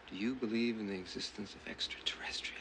Do you believe in the existence of extraterrestrials?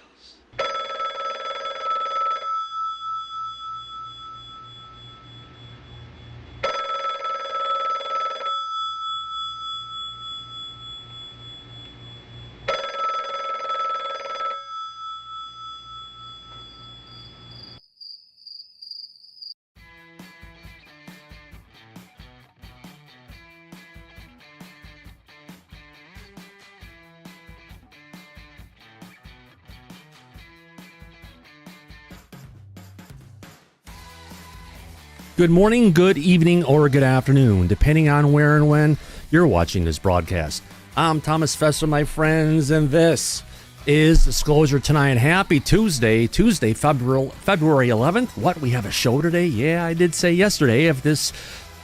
Good morning, good evening, or good afternoon, depending on where and when you're watching this broadcast. I'm Thomas Fessler, my friends, and this is Disclosure Tonight. Happy Tuesday, February 11th. What, we have a show today? Yeah, I did say yesterday, if this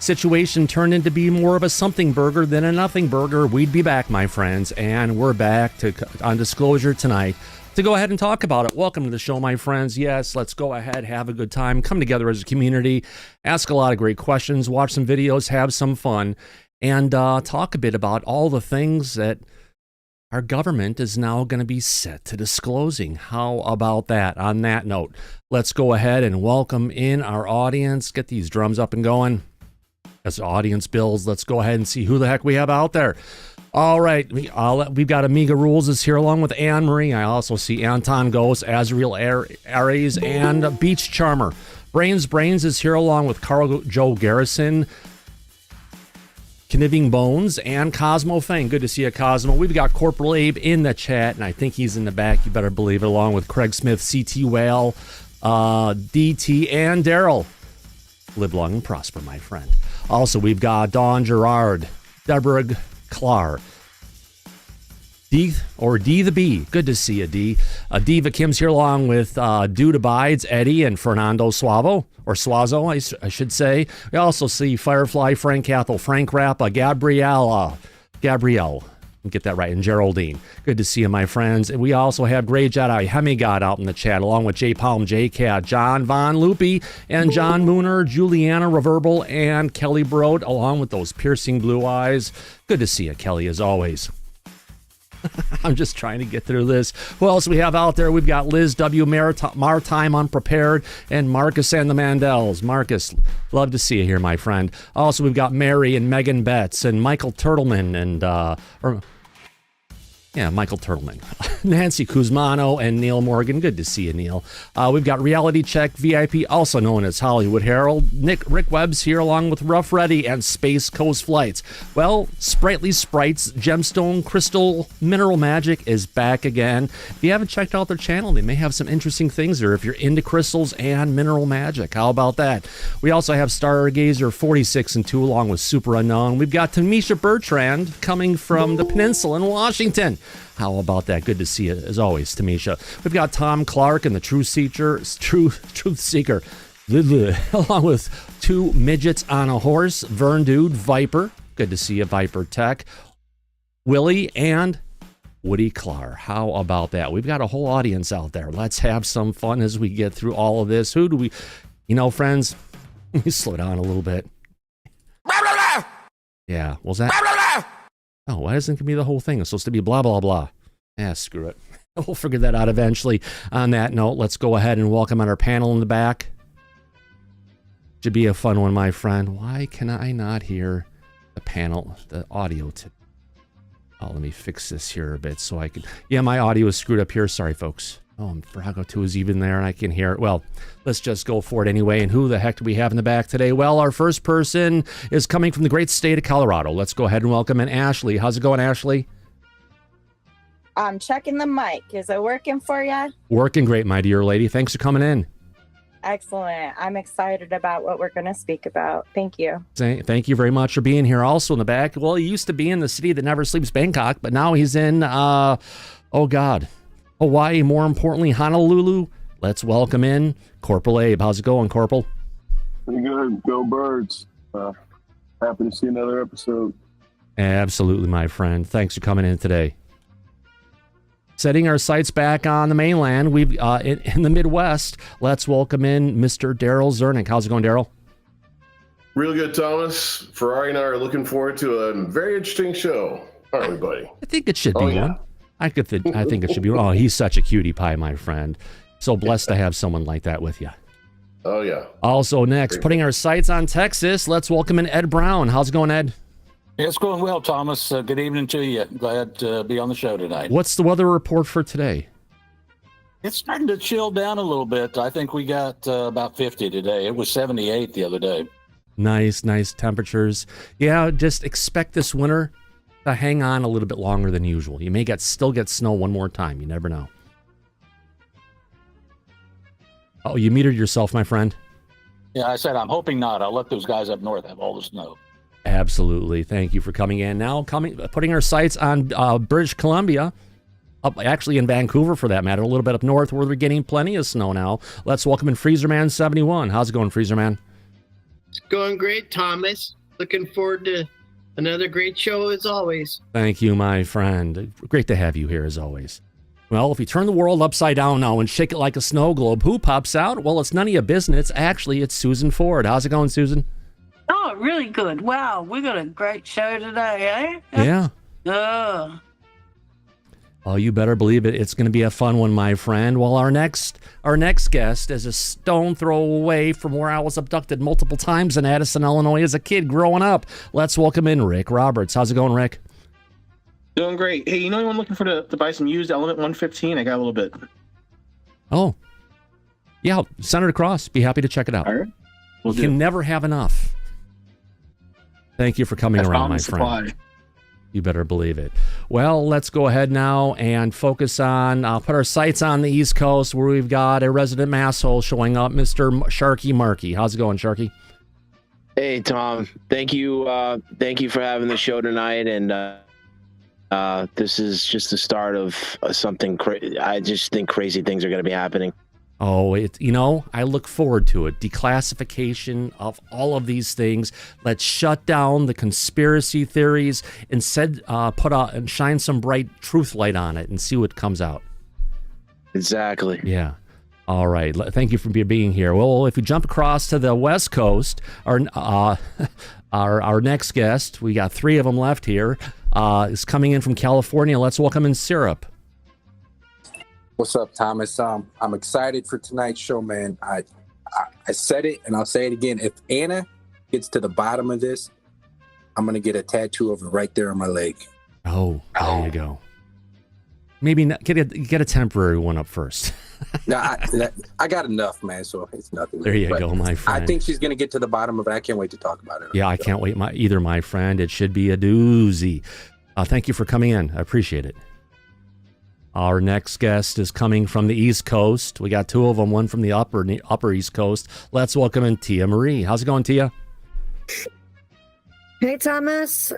situation turned into be more of a something burger than a nothing burger, we'd be back, my friends, and we're back on Disclosure Tonight to go ahead and talk about it. Welcome to the show, my friends. Yes, let's go ahead, have a good time, come together as a community, ask a lot of great questions, watch some videos, have some fun, and talk a bit about all the things that our government is now going to be set to disclosing. How about that? On that note, let's go ahead and welcome in our audience. Get these drums up and going. As the audience builds, let's go ahead and see who the heck we have out there. All right, we've got Amiga Rules is here along with Anne Marie. I also see Anton Ghost, Azrael Aries, and Beach Charmer. Brains is here along with Carl Joe Garrison, Conniving Bones, and Cosmo Fang. Good to see you, Cosmo. We've got Corporal Abe in the chat, and I think he's in the back. You better believe it, along with Craig Smith, CT Whale, DT, and Daryl. Live long and prosper, my friend. Also, we've got Dawn Gerard, Deborah Clar, D the B. Good to see you, D. Diva Kim's here along with Dude Abides, Eddie, and Fernando Suazo, or Suazo, I should say. We also see Firefly, Frank Cathel, Frank Rappa, Gabrielle, get that right, and Geraldine. Good to see you, my friends. And we also have Grey Jedi, Hemigod out in the chat, along with J Palm, J Cat, John Von Loopy, and John Mooner, Juliana Reverbal, and Kelly Brode, along with those piercing blue eyes. Good to see you, Kelly, as always. I'm just trying to get through this. Who else we have out there? We've got Liz W. Maritime Unprepared, and Marcus and the Mandels. Marcus, love to see you here, my friend. Also, we've got Mary and Megan Betts and Michael Turtleman and Michael Turtleman, Nancy Kuzmano, and Neil Morgan. Good to see you, Neil. We've got Reality Check VIP, also known as Hollywood Herald. Rick Webb's here along with Rough Reddy and Space Coast Flights. Well, Sprightly Sprites, Gemstone, Crystal, Mineral Magic is back again. If you haven't checked out their channel, they may have some interesting things there if you're into crystals and mineral magic. How about that? We also have Stargazer 46 and 2 along with Super Unknown. We've got Tamisha Bertrand coming from the Peninsula in Washington. How about that? Good to see you, as always, Tamisha. We've got Tom Clark and the Truth Seeker, along with two midgets on a horse, Vern Dude, Viper. Good to see you, Viper Tech. Willie and Woody Clark. How about that? We've got a whole audience out there. Let's have some fun as we get through all of this. Who do we, friends, let me slow down a little bit. Yeah, what was that? Oh, why doesn't it give me the whole thing? It's supposed to be blah, blah, blah. Screw it. We'll figure that out eventually. On that note, let's go ahead and welcome on our panel in the back. Should be a fun one, my friend. Why can I not hear the panel, the audio? Oh, let me fix this here a bit so I can... Yeah, my audio is screwed up here. Sorry, folks. Oh, Brago 2 is even there and I can hear it. Well, let's just go for it anyway. And who the heck do we have in the back today? Well, our first person is coming from the great state of Colorado. Let's go ahead and welcome in Ashley. How's it going, Ashley? I'm checking the mic. Is it working for you? Working great, my dear lady. Thanks for coming in. Excellent. I'm excited about what we're going to speak about. Thank you. Thank you very much for being here. Also in the back, well, he used to be in the city that never sleeps, Bangkok, but now he's in, Hawaii, more importantly, Honolulu. Let's welcome in Corporal Abe. How's it going, Corporal? Pretty good. Go Birds. Happy to see another episode. Absolutely, my friend. Thanks for coming in today. Setting our sights back on the mainland, we've in the Midwest. Let's welcome in Mr. Daryl Zernick. How's it going, Daryl? Real good, Thomas. Ferrari and I are looking forward to a very interesting show, aren't we, buddy? I think it should be one. I think it should be. Oh, he's such a cutie pie, my friend. So blessed to have someone like that with you. Oh, yeah. Also next, putting our sights on Texas, let's welcome in Ed Brown. How's it going, Ed? Yeah, it's going well, Thomas. Good evening to you. Glad to be on the show tonight. What's the weather report for today? It's starting to chill down a little bit. I think we got about 50 today. It was 78 the other day. Nice temperatures. Yeah, just expect this winter to hang on a little bit longer than usual. You may still get snow one more time. You never know. Oh, you muted yourself, my friend. Yeah, I said I'm hoping not. I'll let those guys up north have all the snow. Absolutely. Thank you for coming in. Now putting our sights on British Columbia, actually in Vancouver for that matter, a little bit up north where we're getting plenty of snow now. Let's welcome in Freezerman 71. How's it going, Freezerman? It's going great, Thomas. Looking forward to another great show as always. Thank you, my friend. Great to have you here as always. Well, if you turn the world upside down now and shake it like a snow globe, who pops out? Well, it's none of your business. Actually, it's Susan Ford. How's it going, Susan? Oh, really good. Wow, we got a great show today, eh? Yeah. Oh. Oh, you better believe it. It's going to be a fun one, my friend. Well, our next guest is a stone throw away from where I was abducted multiple times in Addison, Illinois as a kid growing up. Let's welcome in Rick Roberts. How's it going, Rick? Doing great. Hey, you know anyone looking to buy some used Element 115? I got a little bit. Oh. Yeah, send it across. Be happy to check it out. All right. You can never have enough. Thank you for coming around, my friend. You better believe it. Well, let's go ahead now and focus on, put our sights on the East Coast where we've got a resident masshole showing up, Mr. Sharky Markey. How's it going, Sharky? Hey, Tom. Thank you for having the show tonight. And this is just the start of something crazy. I just think crazy things are going to be happening. Oh, I look forward to it. Declassification of all of these things. Let's shut down the conspiracy theories. Instead, put out and shine some bright truth light on it and see what comes out. Exactly. Yeah. All right. Thank you for being here. Well, if we jump across to the West Coast, our next guest, we got 3 of them left here, is coming in from California. Let's welcome in Syrup. What's up, Thomas? I'm excited for tonight's show, man. I said it, and I'll say it again. If Anna gets to the bottom of this, I'm going to get a tattoo of it right there on my leg. Oh, there you go. Maybe not, get a temporary one up first. No, I got enough, man, so it's nothing. There you go, my friend. I think she's going to get to the bottom of it. I can't wait to talk about it. Yeah, I can't wait either, my friend. It should be a doozy. Thank you for coming in. I appreciate it. Our next guest is coming from the East Coast. We got 2 of them, one from the upper East Coast. Let's welcome in Tia Marie. How's it going, Tia? Hey, Thomas.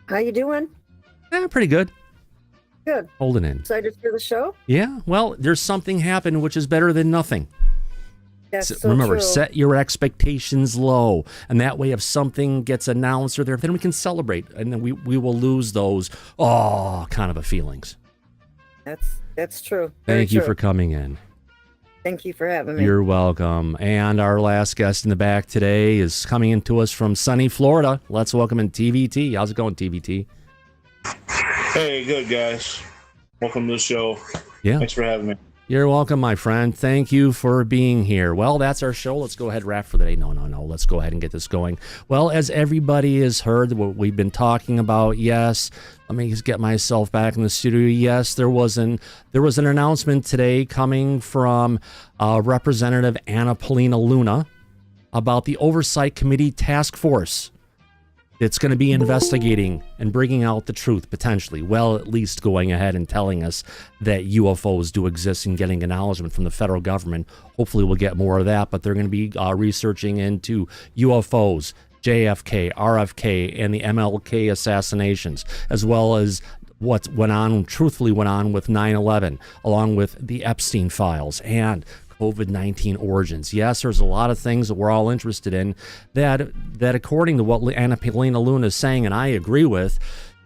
How you doing? Yeah, pretty good. Good. Holding in. Excited for the show? Yeah, well, there's something happened, which is better than nothing. That's so remember, true. set your expectations low, and that way if something gets announced or there, then we can celebrate, and then we will lose those, kind of a feelings. That's true. Thank you for coming in. Thank you for having me. You're welcome. And our last guest in the back today is coming in to us from sunny Florida. Let's welcome in TVT. How's it going, TVT? Hey, good, guys. Welcome to the show. Yeah. Thanks for having me. You're welcome, my friend. Thank you for being here. Well, that's our show. Let's go ahead and wrap for the day. No. Let's go ahead and get this going. Well, as everybody has heard what we've been talking about, yes, let me just get myself back in the studio. Yes, there was an announcement today coming from Representative Anna Paulina Luna about the Oversight Committee Task Force. It's going to be investigating and bringing out the truth, potentially. Well, at least going ahead and telling us that UFOs do exist and getting acknowledgement from the federal government. Hopefully we'll get more of that, but they're going to be researching into UFOs, JFK, RFK, and the MLK assassinations, as well as what truthfully went on with 9/11, along with the Epstein files and COVID-19 origins. Yes, there's a lot of things that we're all interested in that according to what Anna Paulina Luna is saying, and I agree with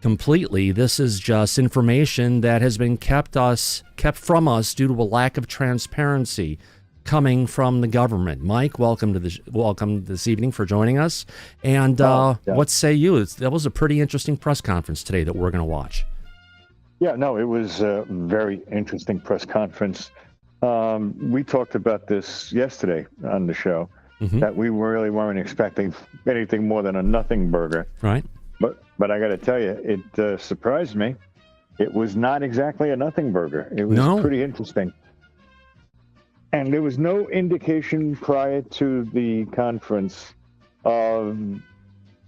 completely, this is just information that has been kept from us due to a lack of transparency coming from the government. Mike, welcome this evening for joining us. And what say you? That was a pretty interesting press conference today that we're going to watch. Yeah, no, it was a very interesting press conference. We talked about this yesterday on the show, that we really weren't expecting anything more than a nothing burger. Right. But I got to tell you, it surprised me. It was not exactly a nothing burger. It was pretty interesting. And there was no indication prior to the conference of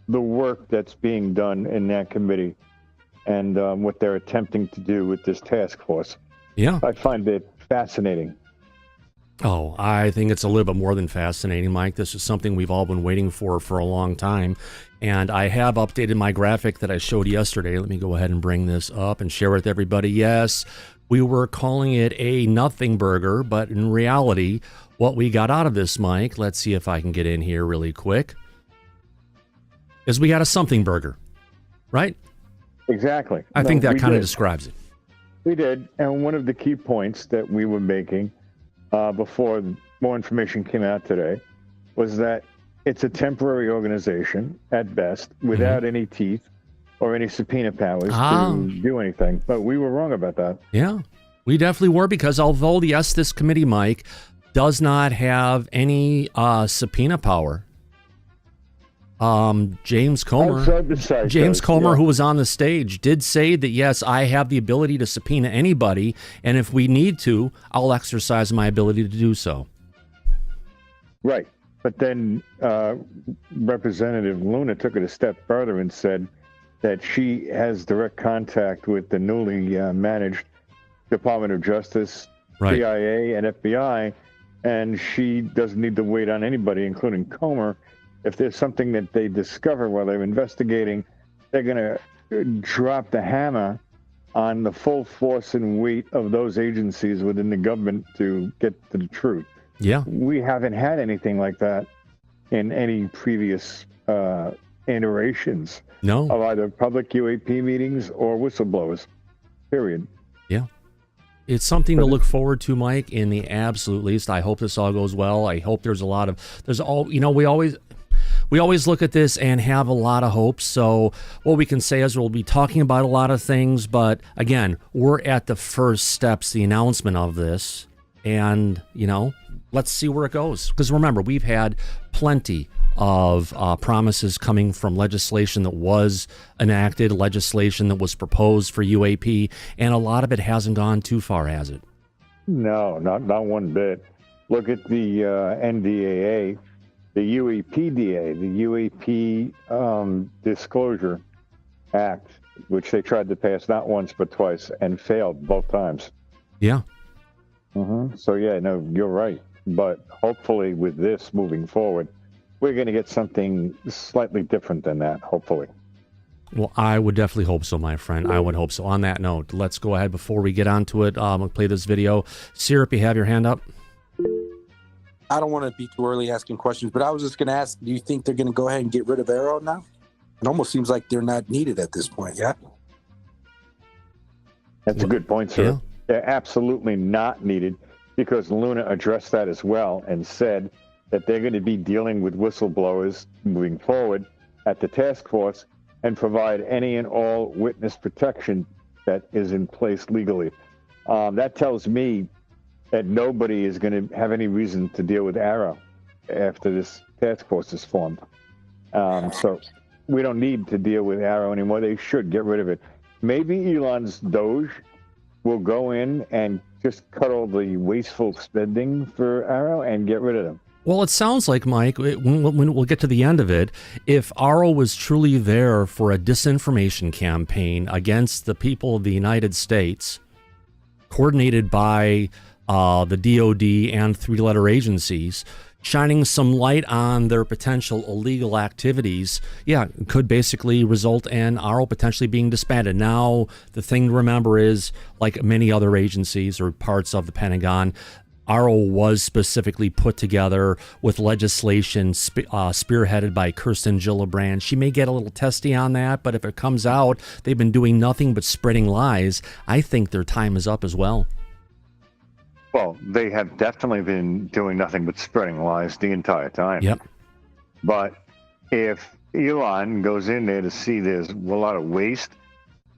the work that's being done in that committee and what they're attempting to do with this task force. Yeah. I find it fascinating. Oh, I think it's a little bit more than fascinating, Mike. This is something we've all been waiting for a long time. And I have updated my graphic that I showed yesterday. Let me go ahead and bring this up and share it with everybody. Yes, we were calling it a nothing burger, but in reality, what we got out of this, Mike, let's see if I can get in here really quick, is we got a something burger, right? Exactly. I think that kind of describes it. We did. And one of the key points that we were making before more information came out today was that it's a temporary organization at best without any teeth or any subpoena powers to do anything. But we were wrong about that. Yeah, we definitely were, because although, yes, this committee, Mike, does not have any subpoena power, James Comer, who was on the stage, did say that, yes, I have the ability to subpoena anybody, and if we need to, I'll exercise my ability to do so. Right. But then Representative Luna took it a step further and said that she has direct contact with the newly managed Department of Justice, CIA, and FBI, and she doesn't need to wait on anybody, including Comer. If there's something that they discover while they're investigating, they're going to drop the hammer on the full force and weight of those agencies within the government to get to the truth. Yeah. We haven't had anything like that in any previous iterations of either public UAP meetings or whistleblowers, period. Yeah. It's something to look forward to, Mike, in the absolute least. I hope this all goes well. I hope there's we always look at this and have a lot of hopes. So what we can say is we'll be talking about a lot of things, but again, we're at the first steps, the announcement of this, and, let's see where it goes. Because remember, we've had plenty of promises coming from legislation that was enacted, legislation that was proposed for UAP, and a lot of it hasn't gone too far, has it? No, not one bit. Look at the NDAA, the UAPDA, the UAP Disclosure Act, which they tried to pass not once but twice and failed both times. Yeah. So, yeah, no, you're right. But hopefully with this moving forward, we're going to get something slightly different than that, hopefully. Well, I would definitely hope so, my friend. I would hope so. On that note, let's go ahead before we get onto it. We'll play this video. Syrup, you have your hand up? I don't want to be too early asking questions, but I was just going to ask, do you think they're going to go ahead and get rid of Arrow now? It almost seems like they're not needed at this point, yeah? That's a good point, sir. Yeah. They're absolutely not needed, because Luna addressed that as well and said that they're going to be dealing with whistleblowers moving forward at the task force and provide any and all witness protection that is in place legally. That tells me that nobody is going to have any reason to deal with Arrow after this task force is formed. So we don't need to deal with Arrow anymore. They should get rid of it. Maybe Elon's Doge will go in and just cut all the wasteful spending for Arrow and get rid of them. Well, it sounds like, Mike, when we'll get to the end of it, if ARO was truly there for a disinformation campaign against the people of the United States, coordinated by the DOD and three-letter agencies, shining some light on their potential illegal activities, could basically result in ARO potentially being disbanded. Now, the thing to remember is, like many other agencies or parts of the Pentagon, ARO was specifically put together with legislation spearheaded by Kirsten Gillibrand. She may get a little testy on that, but if it comes out they've been doing nothing but spreading lies, I think their time is up as well. Well, they have definitely been doing nothing but spreading lies the entire time. Yep. But if Elon goes in there to see there's a lot of waste,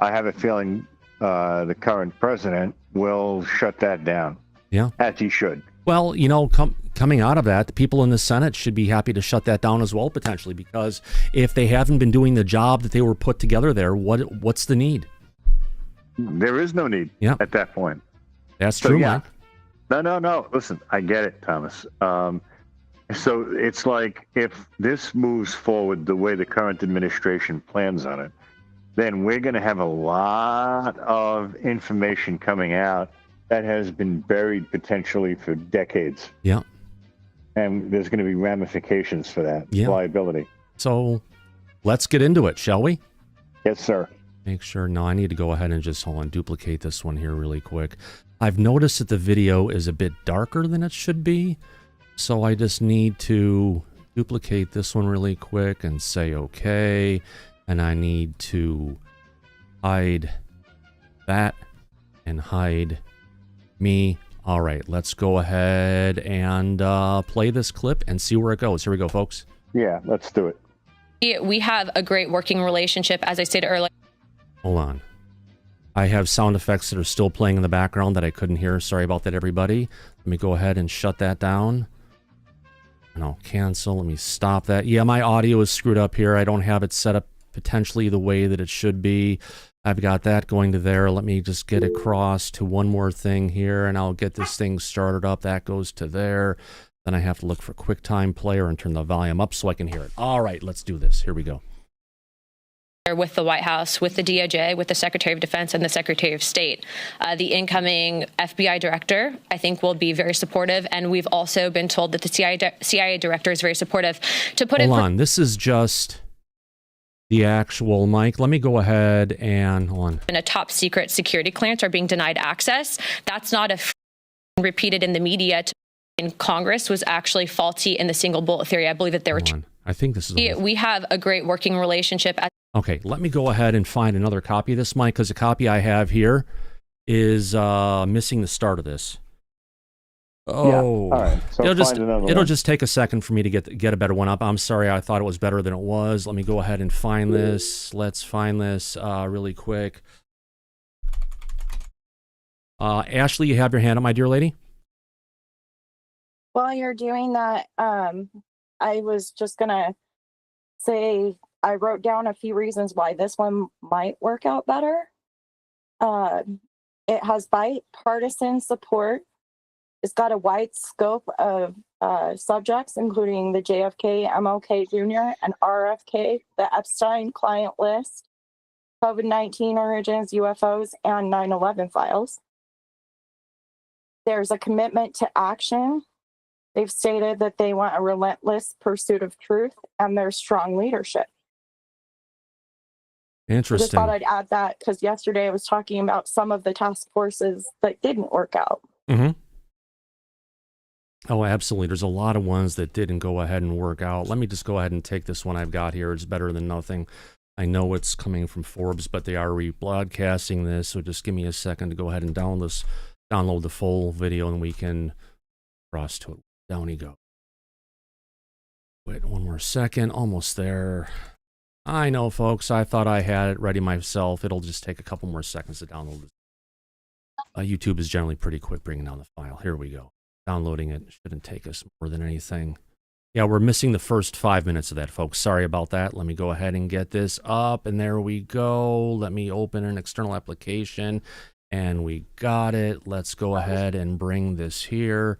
I have a feeling the current president will shut that down. Yeah. As he should. Well, coming out of that, the people in the Senate should be happy to shut that down as well, potentially, because if they haven't been doing the job that they were put together there, what's the need? There is no need at that point. That's true, Mike. No. Listen, I get it, Thomas. So it's like if this moves forward the way the current administration plans on it, then we're going to have a lot of information coming out that has been buried potentially for decades. Yeah. And there's going to be ramifications for that liability. So let's get into it, shall we? Yes, sir. Make sure. No, I need to go ahead and just duplicate this one here really quick. I've noticed that the video is a bit darker than it should be. So I just need to duplicate this one really quick and say okay. And I need to hide that and hide me. All right, let's go ahead and play this clip and see where it goes. Here we go, folks. Yeah, let's do it. We have a great working relationship, as I stated earlier. Hold on. I have sound effects that are still playing in the background that I couldn't hear. Sorry about that, everybody. Let me go ahead and shut that down. And I'll cancel. Let me stop that. Yeah, my audio is screwed up here. I don't have it set up potentially the way that it should be. I've got that going to there. Let me just get across to one more thing here, and I'll get this thing started up. That goes to there. Then I have to look for QuickTime Player and turn the volume up so I can hear it. All right, let's do this. Here we go. With the White House, with the DOJ, with the Secretary of Defense and the Secretary of State. The incoming FBI director, I think, will be very supportive. And we've also been told that the CIA director is very supportive. To put Hold on. This is just the actual mic. Let me go ahead and hold on. In a top secret security clearance are being denied access. That's not repeated in the media in Congress was actually faulty in the single bullet theory. I believe that there were two. I think this is. We have a great working relationship. Okay, let me go ahead and find another copy of this mic because the copy I have here is missing the start of this. Oh, yeah. All right. So it'll just take a second for me to get a better one up. I'm sorry, I thought it was better than it was. Let me go ahead and find this. Let's find this really quick. Ashley, you have your hand up, my dear lady. While you're doing that, I was just gonna say I wrote down a few reasons why this one might work out better. It has bipartisan support. It's got a wide scope of subjects, including the JFK, MLK Jr., and RFK, the Epstein client list, COVID-19 origins, UFOs, and 9/11 files. There's a commitment to action. They've stated that they want a relentless pursuit of truth and their strong leadership. Interesting. I just thought I'd add that because yesterday I was talking about some of the task forces that didn't work out. Mm-hmm. Oh, absolutely. There's a lot of ones that didn't go ahead and work out. Let me just go ahead and take this one I've got here. It's better than nothing. I know it's coming from Forbes, but they are rebroadcasting this, so just give me a second to go ahead and download the full video, and we can cross to it. Down you go. Wait one more second. Almost there. I know, folks. I thought I had it ready myself. It'll just take a couple more seconds to download it. YouTube is generally pretty quick bringing down the file. Here we go. Downloading it shouldn't take us more than anything. Yeah, we're missing the first 5 minutes of that, folks. Sorry about that. Let me go ahead and get this up, and there we go. Let me open an external application, and we got it. Let's go ahead and bring this here.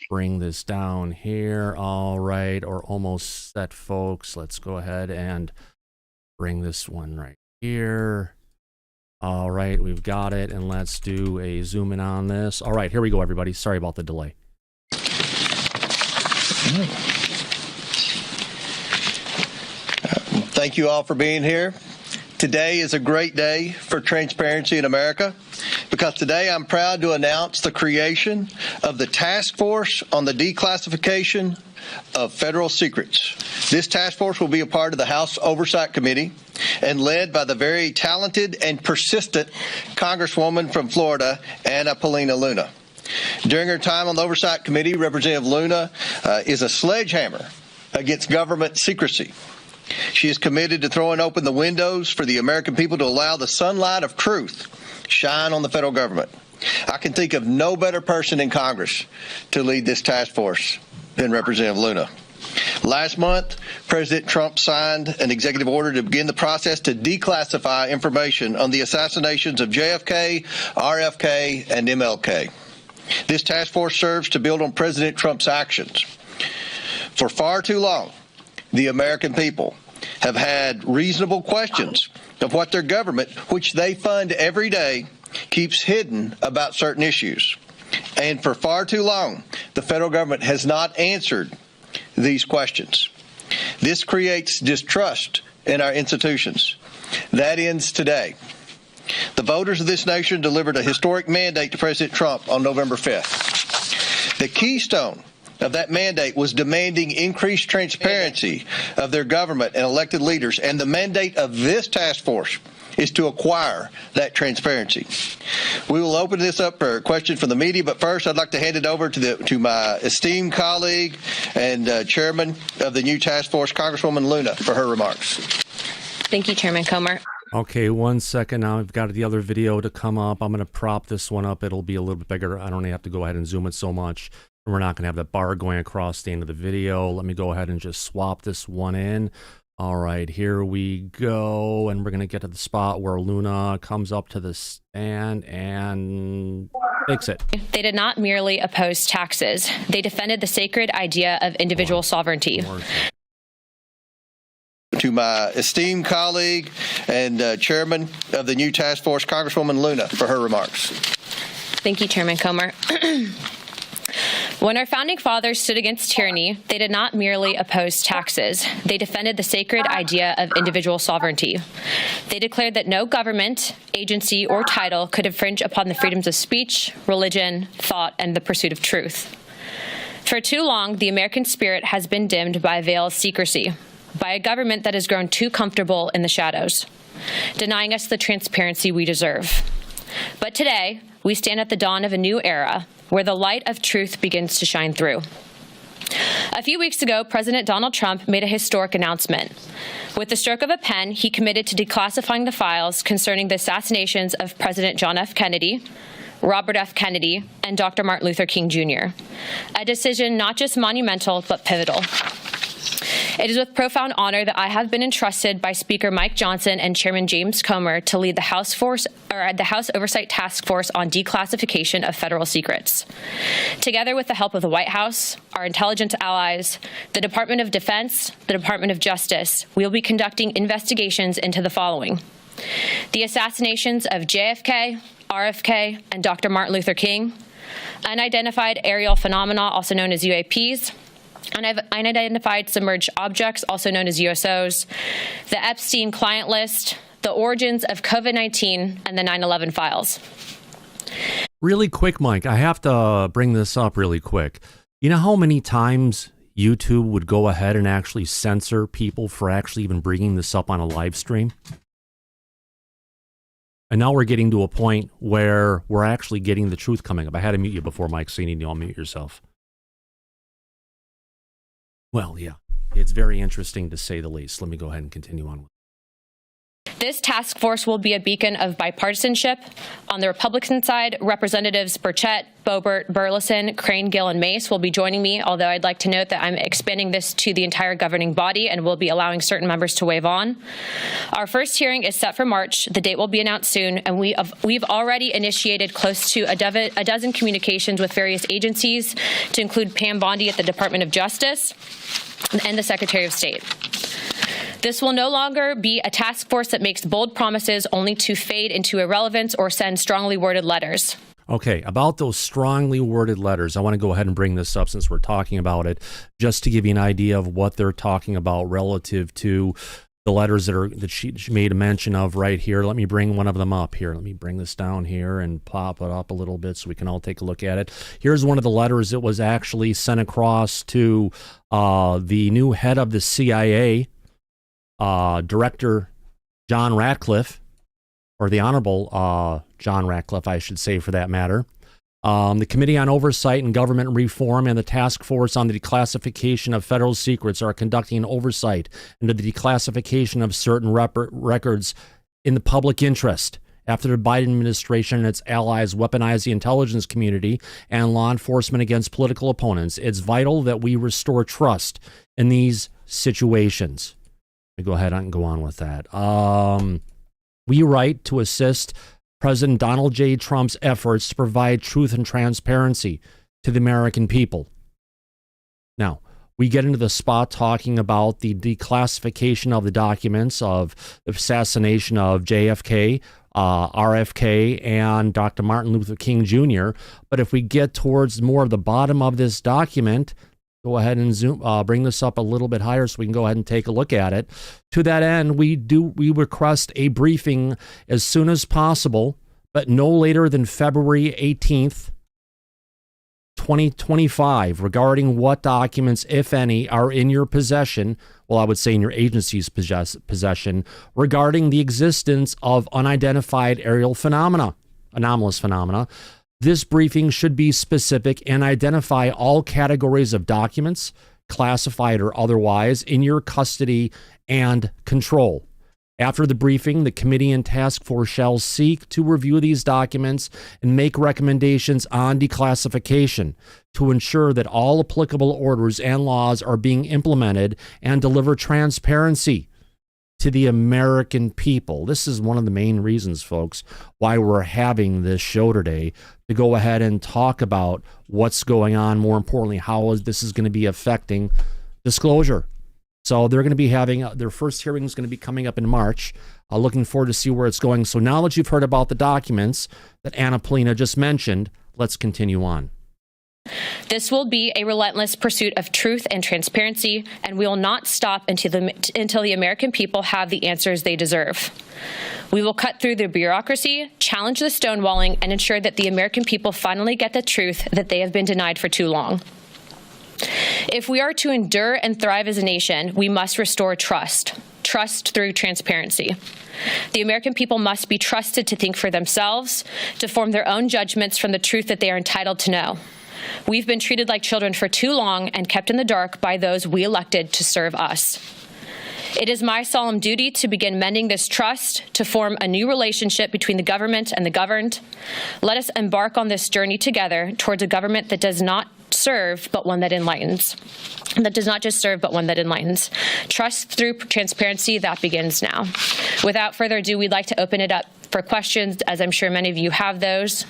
Bring this down here. All right, or almost set, folks. Let's go ahead and bring this one right here. All right, we've got it, and let's do a zoom in on this. All right, here we go, everybody. Sorry about the delay. Thank you all for being here. Today is a great day for transparency in America because today I'm proud to announce the creation of the Task Force on the Declassification of Federal Secrets. This task force will be a part of the House Oversight Committee and led by the very talented and persistent Congresswoman from Florida, Anna Paulina Luna. During her time on the Oversight Committee, Representative Luna is a sledgehammer against government secrecy. She is committed to throwing open the windows for the American people to allow the sunlight of truth shine on the federal government. I can think of no better person in Congress to lead this task force than Representative Luna. Last month, President Trump signed an executive order to begin the process to declassify information on the assassinations of JFK, RFK, and MLK. This task force serves to build on President Trump's actions. For far too long, the American people have had reasonable questions of what their government, which they fund every day, keeps hidden about certain issues. And for far too long, the federal government has not answered these questions. This creates distrust in our institutions. That ends today. The voters of this nation delivered a historic mandate to President Trump on November 5th. The keystone of that mandate was demanding increased transparency of their government and elected leaders, and the mandate of this task force is to acquire that transparency. We will open this up for questions from the media, but first I'd like to hand it over to my esteemed colleague and chairman of the new task force, Congresswoman Luna, for her remarks. Thank you, Chairman Comer. Okay, 1 second. Now I've got the other video to come up. I'm going to prop this one up. It'll be a little bit bigger. I don't have to go ahead and zoom it so much. We're not going to have that bar going across the end of the video. Let me go ahead and just swap this one in. All right, here we go. And we're going to get to the spot where Luna comes up to the stand and fix it. They did not merely oppose taxes. They defended the sacred idea of individual sovereignty. To my esteemed colleague and chairman of the new task force, Congresswoman Luna, for her remarks. Thank you, Chairman Comer. When our founding fathers stood against tyranny, they did not merely oppose taxes. They defended the sacred idea of individual sovereignty. They declared that no government, agency, or title could infringe upon the freedoms of speech, religion, thought, and the pursuit of truth. For too long, the American spirit has been dimmed by a veil of secrecy, by a government that has grown too comfortable in the shadows, denying us the transparency we deserve. But today, we stand at the dawn of a new era where the light of truth begins to shine through. A few weeks ago, President Donald Trump made a historic announcement. With the stroke of a pen, he committed to declassifying the files concerning the assassinations of President John F. Kennedy, Robert F. Kennedy, and Dr. Martin Luther King Jr., a decision not just monumental, but pivotal. It is with profound honor that I have been entrusted by Speaker Mike Johnson and Chairman James Comer to lead the House Oversight Task Force on Declassification of Federal Secrets. Together with the help of the White House, our intelligence allies, the Department of Defense, the Department of Justice, we will be conducting investigations into the following: the assassinations of JFK, RFK, and Dr. Martin Luther King, unidentified aerial phenomena, also known as UAPs, unidentified submerged objects, also known as USOs, the Epstein client list, the origins of COVID-19, and the 9/11 files. Really quick, Mike, I have to bring this up really quick. You know how many times YouTube would go ahead and actually censor people for actually even bringing this up on a live stream? And now we're getting to a point where we're actually getting the truth coming up. I had to mute you before, Mike, so you need to unmute yourself. Well, yeah, it's very interesting to say the least. Let me go ahead and continue on. This task force will be a beacon of bipartisanship. On the Republican side, Representatives Burchett, Boebert, Burleson, Crane, Gill, and Mace will be joining me, although I'd like to note that I'm expanding this to the entire governing body and will be allowing certain members to waive on. Our first hearing is set for March. The date will be announced soon, and we've already initiated close to a dozen communications with various agencies, to include Pam Bondi at the Department of Justice and the Secretary of State. This will no longer be a task force that makes bold promises only to fade into irrelevance or send strongly worded letters. Okay, about those strongly worded letters, I want to go ahead and bring this up since we're talking about it, just to give you an idea of what they're talking about relative to the letters that she made a mention of right here. Let me bring one of them up here. Let me bring this down here and pop it up a little bit so we can all take a look at it. Here's one of the letters that was actually sent across to the new head of the CIA, Director John Ratcliffe, or the Honorable John Ratcliffe, I should say, for that matter. The Committee on Oversight and Government Reform and the Task Force on the Declassification of Federal Secrets are conducting an oversight into the declassification of certain records in the public interest after the Biden administration and its allies weaponize the intelligence community and law enforcement against political opponents. It's vital that we restore trust in these situations. Let me go ahead and go on with that. We write to assist President Donald J. Trump's efforts to provide truth and transparency to the American people. Now, we get into the spot talking about the declassification of the documents of the assassination of JFK, RFK, and Dr. Martin Luther King Jr. But if we get towards more of the bottom of this document, go ahead and bring this up a little bit higher so we can go ahead and take a look at it. To that end, we request a briefing as soon as possible, but no later than February 18th, 2025, regarding what documents, if any, are in your possession, well, I would say in your agency's possession, regarding the existence of unidentified aerial phenomena, anomalous phenomena. This briefing should be specific and identify all categories of documents, classified or otherwise, in your custody and control. After the briefing, the committee and task force shall seek to review these documents and make recommendations on declassification to ensure that all applicable orders and laws are being implemented and deliver transparency to the American people. This is one of the main reasons, folks, why we're having this show today, to go ahead and talk about what's going on. More importantly, how this is going to be affecting disclosure. So they're going to be having their first hearing is going to be coming up in March. Looking forward to see where it's going. So now that you've heard about the documents that Anna Polina just mentioned, let's continue on. This will be a relentless pursuit of truth and transparency, and we will not stop until the American people have the answers they deserve. We will cut through the bureaucracy, challenge the stonewalling, and ensure that the American people finally get the truth that they have been denied for too long. If we are to endure and thrive as a nation, we must restore trust through transparency. The American people must be trusted to think for themselves, to form their own judgments from the truth that they are entitled to know. We've been treated like children for too long and kept in the dark by those we elected to serve us. It is my solemn duty to begin mending this trust, to form a new relationship between the government and the governed. Let us embark on this journey together towards a government that does not serve, but one that enlightens. That does not just serve, but one that enlightens. Trust through transparency, that begins now. Without further ado, we'd like to open it up for questions, as I'm sure many of you have those.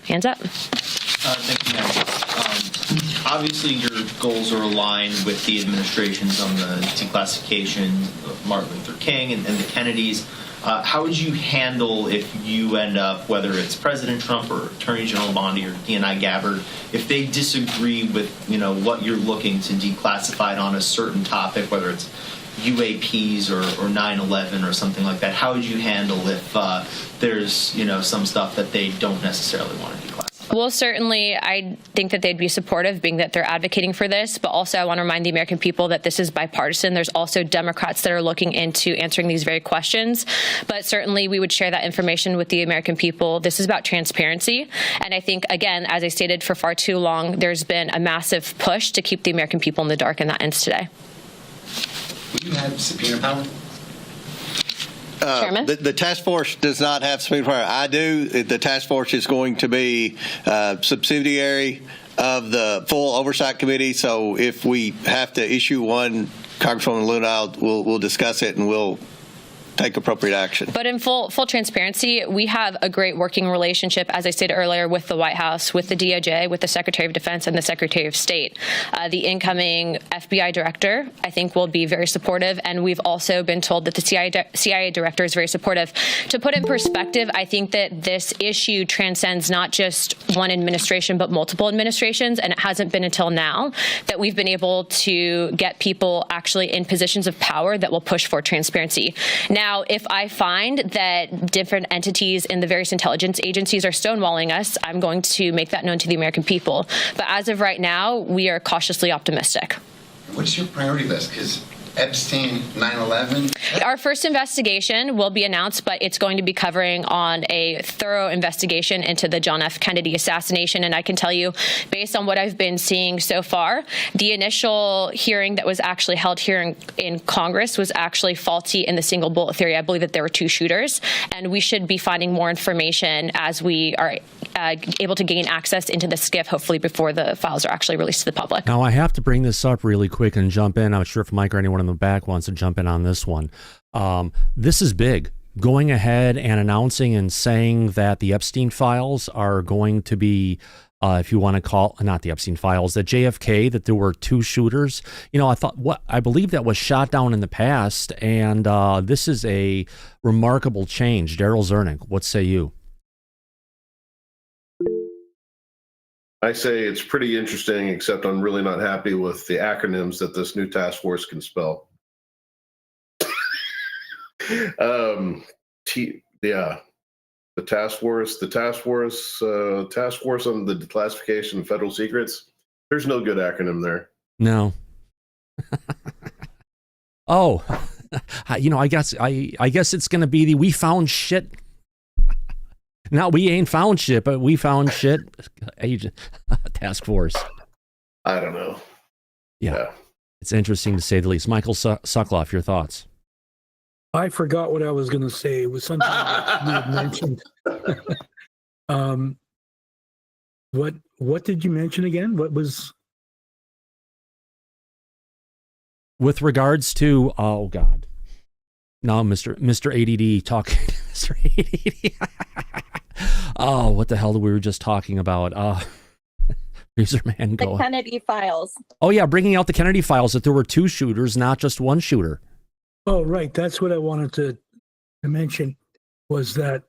Hands up. Thank you, ma'am. Obviously, your goals are aligned with the administrations on the declassification of Martin Luther King and the Kennedys. How would you handle if you end up, whether it's President Trump or Attorney General Bondi or DNI Gabbard, if they disagree with what you're looking to declassify on a certain topic, whether it's UAPs or 9/11 or something like that? How would you handle if there's some stuff that they don't necessarily want to declassify? Well, certainly, I think that they'd be supportive, being that they're advocating for this. But also, I want to remind the American people that this is bipartisan. There's also Democrats that are looking into answering these very questions. But certainly, we would share that information with the American people. This is about transparency. And I think, again, as I stated, for far too long, there's been a massive push to keep the American people in the dark, and that ends today. Will you have subpoena power? Chairman? The task force does not have subpoena power. I do. The task force is going to be subsidiary of the full oversight committee. So if we have to issue one, Congresswoman Luna, we'll discuss it and we'll take appropriate action. But in full transparency, we have a great working relationship, as I stated earlier, with the White House, with the DOJ, with the Secretary of Defense, and the Secretary of State. The incoming FBI director, I think, will be very supportive, and we've also been told that the CIA director is very supportive. To put in perspective, I think that this issue transcends not just one administration, but multiple administrations, and it hasn't been until now that we've been able to get people actually in positions of power that will push for transparency. Now, if I find that different entities in the various intelligence agencies are stonewalling us, I'm going to make that known to the American people. But as of right now, we are cautiously optimistic. What's your priority list? Because Epstein 9/11? Our first investigation will be announced, but it's going to be covering on a thorough investigation into the John F. Kennedy assassination. And I can tell you, based on what I've been seeing so far, the initial hearing that was actually held here in Congress was actually faulty in the single bullet theory. I believe that there were 2 shooters, and we should be finding more information as we are able to gain access into the SCIF, hopefully before the files are actually released to the public. Now, I have to bring this up really quick and jump in. I'm sure if Mike or anyone in the back wants to jump in on this one. This is big. Going ahead and announcing and saying that the Epstein files are going to be, if you want to call, not the Epstein files, the JFK, that there were 2 shooters. You know, I believe that was shot down in the past, and this is a remarkable change. Daryl Zernick, what say you? I say it's pretty interesting, except I'm really not happy with the acronyms that this new task force can spell. The task force on the declassification of federal secrets. There's no good acronym there. No. Oh, you know, I guess it's going to be the we found shit. Now, we ain't found shit, but we found shit task force. I don't know. Yeah. It's interesting to say the least. Michael Sokoloff, your thoughts? I forgot what I was going to say. It was something that you had mentioned. What did you mention again? What was... With regards to, oh God. No, Mr. ADD talking. Mr. ADD. Oh, what the hell we were just talking about? Userman, go. The Kennedy files. Oh yeah, bringing out the Kennedy files, that there were 2 shooters, not just 1 shooter. Oh, right. That's what I wanted to mention, was that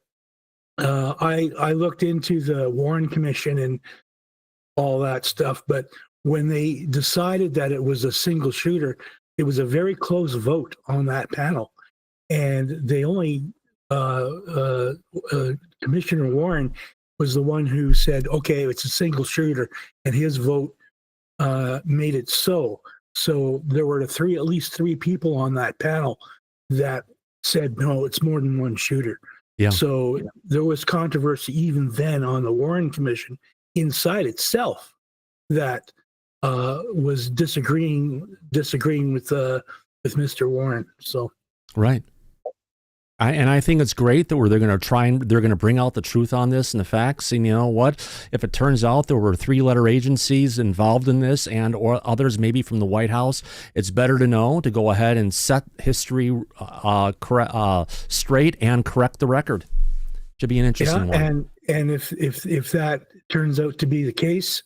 I looked into the Warren Commission and all that stuff, but when they decided that it was a single shooter, it was a very close vote on that panel. And they only, Commissioner Warren was the one who said, okay, it's a single shooter, and his vote made it so. So there were at least 3 people on that panel that said, no, it's more than 1 shooter. Yeah. So there was controversy even then on the Warren Commission inside itself that was disagreeing with Mr. Warren. So right. I think it's great that they're going to bring out the truth on this and the facts. And you know what? If it turns out there were 3-letter agencies involved in this, and or others maybe from the White House, it's better to know to go ahead and set history straight and correct the record. Should be an interesting one. And if that turns out to be the case,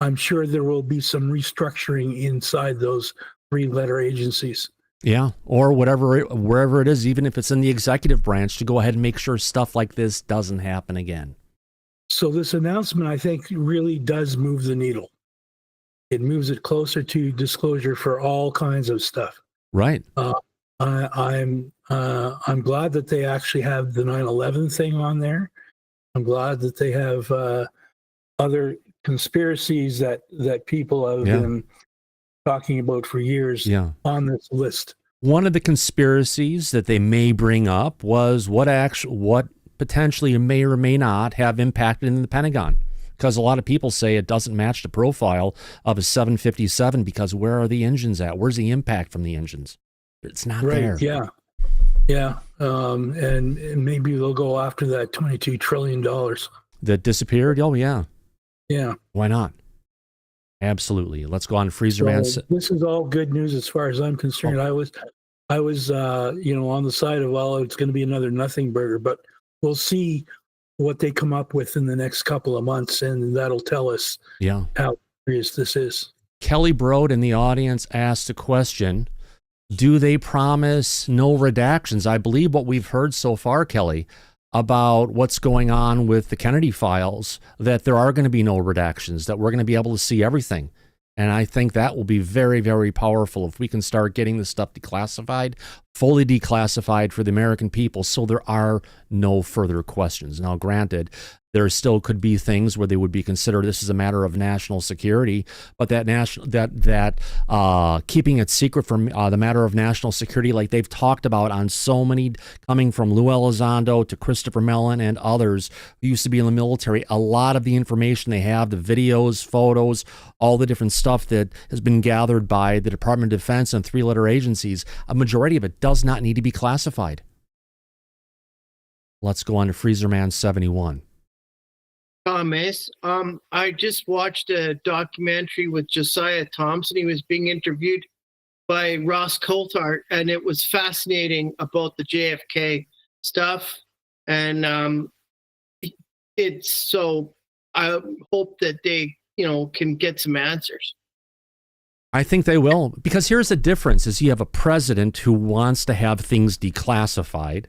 I'm sure there will be some restructuring inside those 3-letter agencies. Yeah, or wherever it is, even if it's in the executive branch, to go ahead and make sure stuff like this doesn't happen again. So this announcement, I think, really does move the needle. It moves it closer to disclosure for all kinds of stuff. Right. I'm glad that they actually have the 9/11 thing on there. I'm glad that they have other conspiracies that people have been talking about for years on this list. One of the conspiracies that they may bring up was what potentially may or may not have impacted in the Pentagon, because a lot of people say it doesn't match the profile of a 757 because where are the engines at? Where's the impact from the engines? It's not there. Yeah. And maybe they'll go after that $22 trillion that disappeared. Oh yeah. Why not? Absolutely. Let's go on. Freezer Man. This is all good news as far as I'm concerned. I was on the side of, well, it's going to be another nothing burger, but we'll see what they come up with in the next couple of months, and that'll tell us how serious this is. Kelly Broad in the audience asked a question: do they promise no redactions? I believe what we've heard so far, Kelly, about what's going on with the Kennedy files, that there are going to be no redactions, that we're going to be able to see everything. And I think that will be very, very powerful if we can start getting this stuff declassified fully declassified for the American people, so there are no further questions. Now, granted, there still could be things where they would be considered this is a matter of national security, but that keeping it secret from the matter of national security, like they've talked about on so many, coming from Lou Elizondo to Christopher Mellon and others who used to be in the military, a lot of the information they have, the videos, photos, all the different stuff that has been gathered by the Department of Defense and three-letter agencies, a majority of it does not need to be classified. Let's go on to Freezerman 71. Thomas, I just watched a documentary with Josiah Thompson. He was being interviewed by Ross Coulthart, and it was fascinating about the JFK stuff. And it's so I hope that they, can get some answers. I think they will, because here's the difference: is you have a president who wants to have things declassified.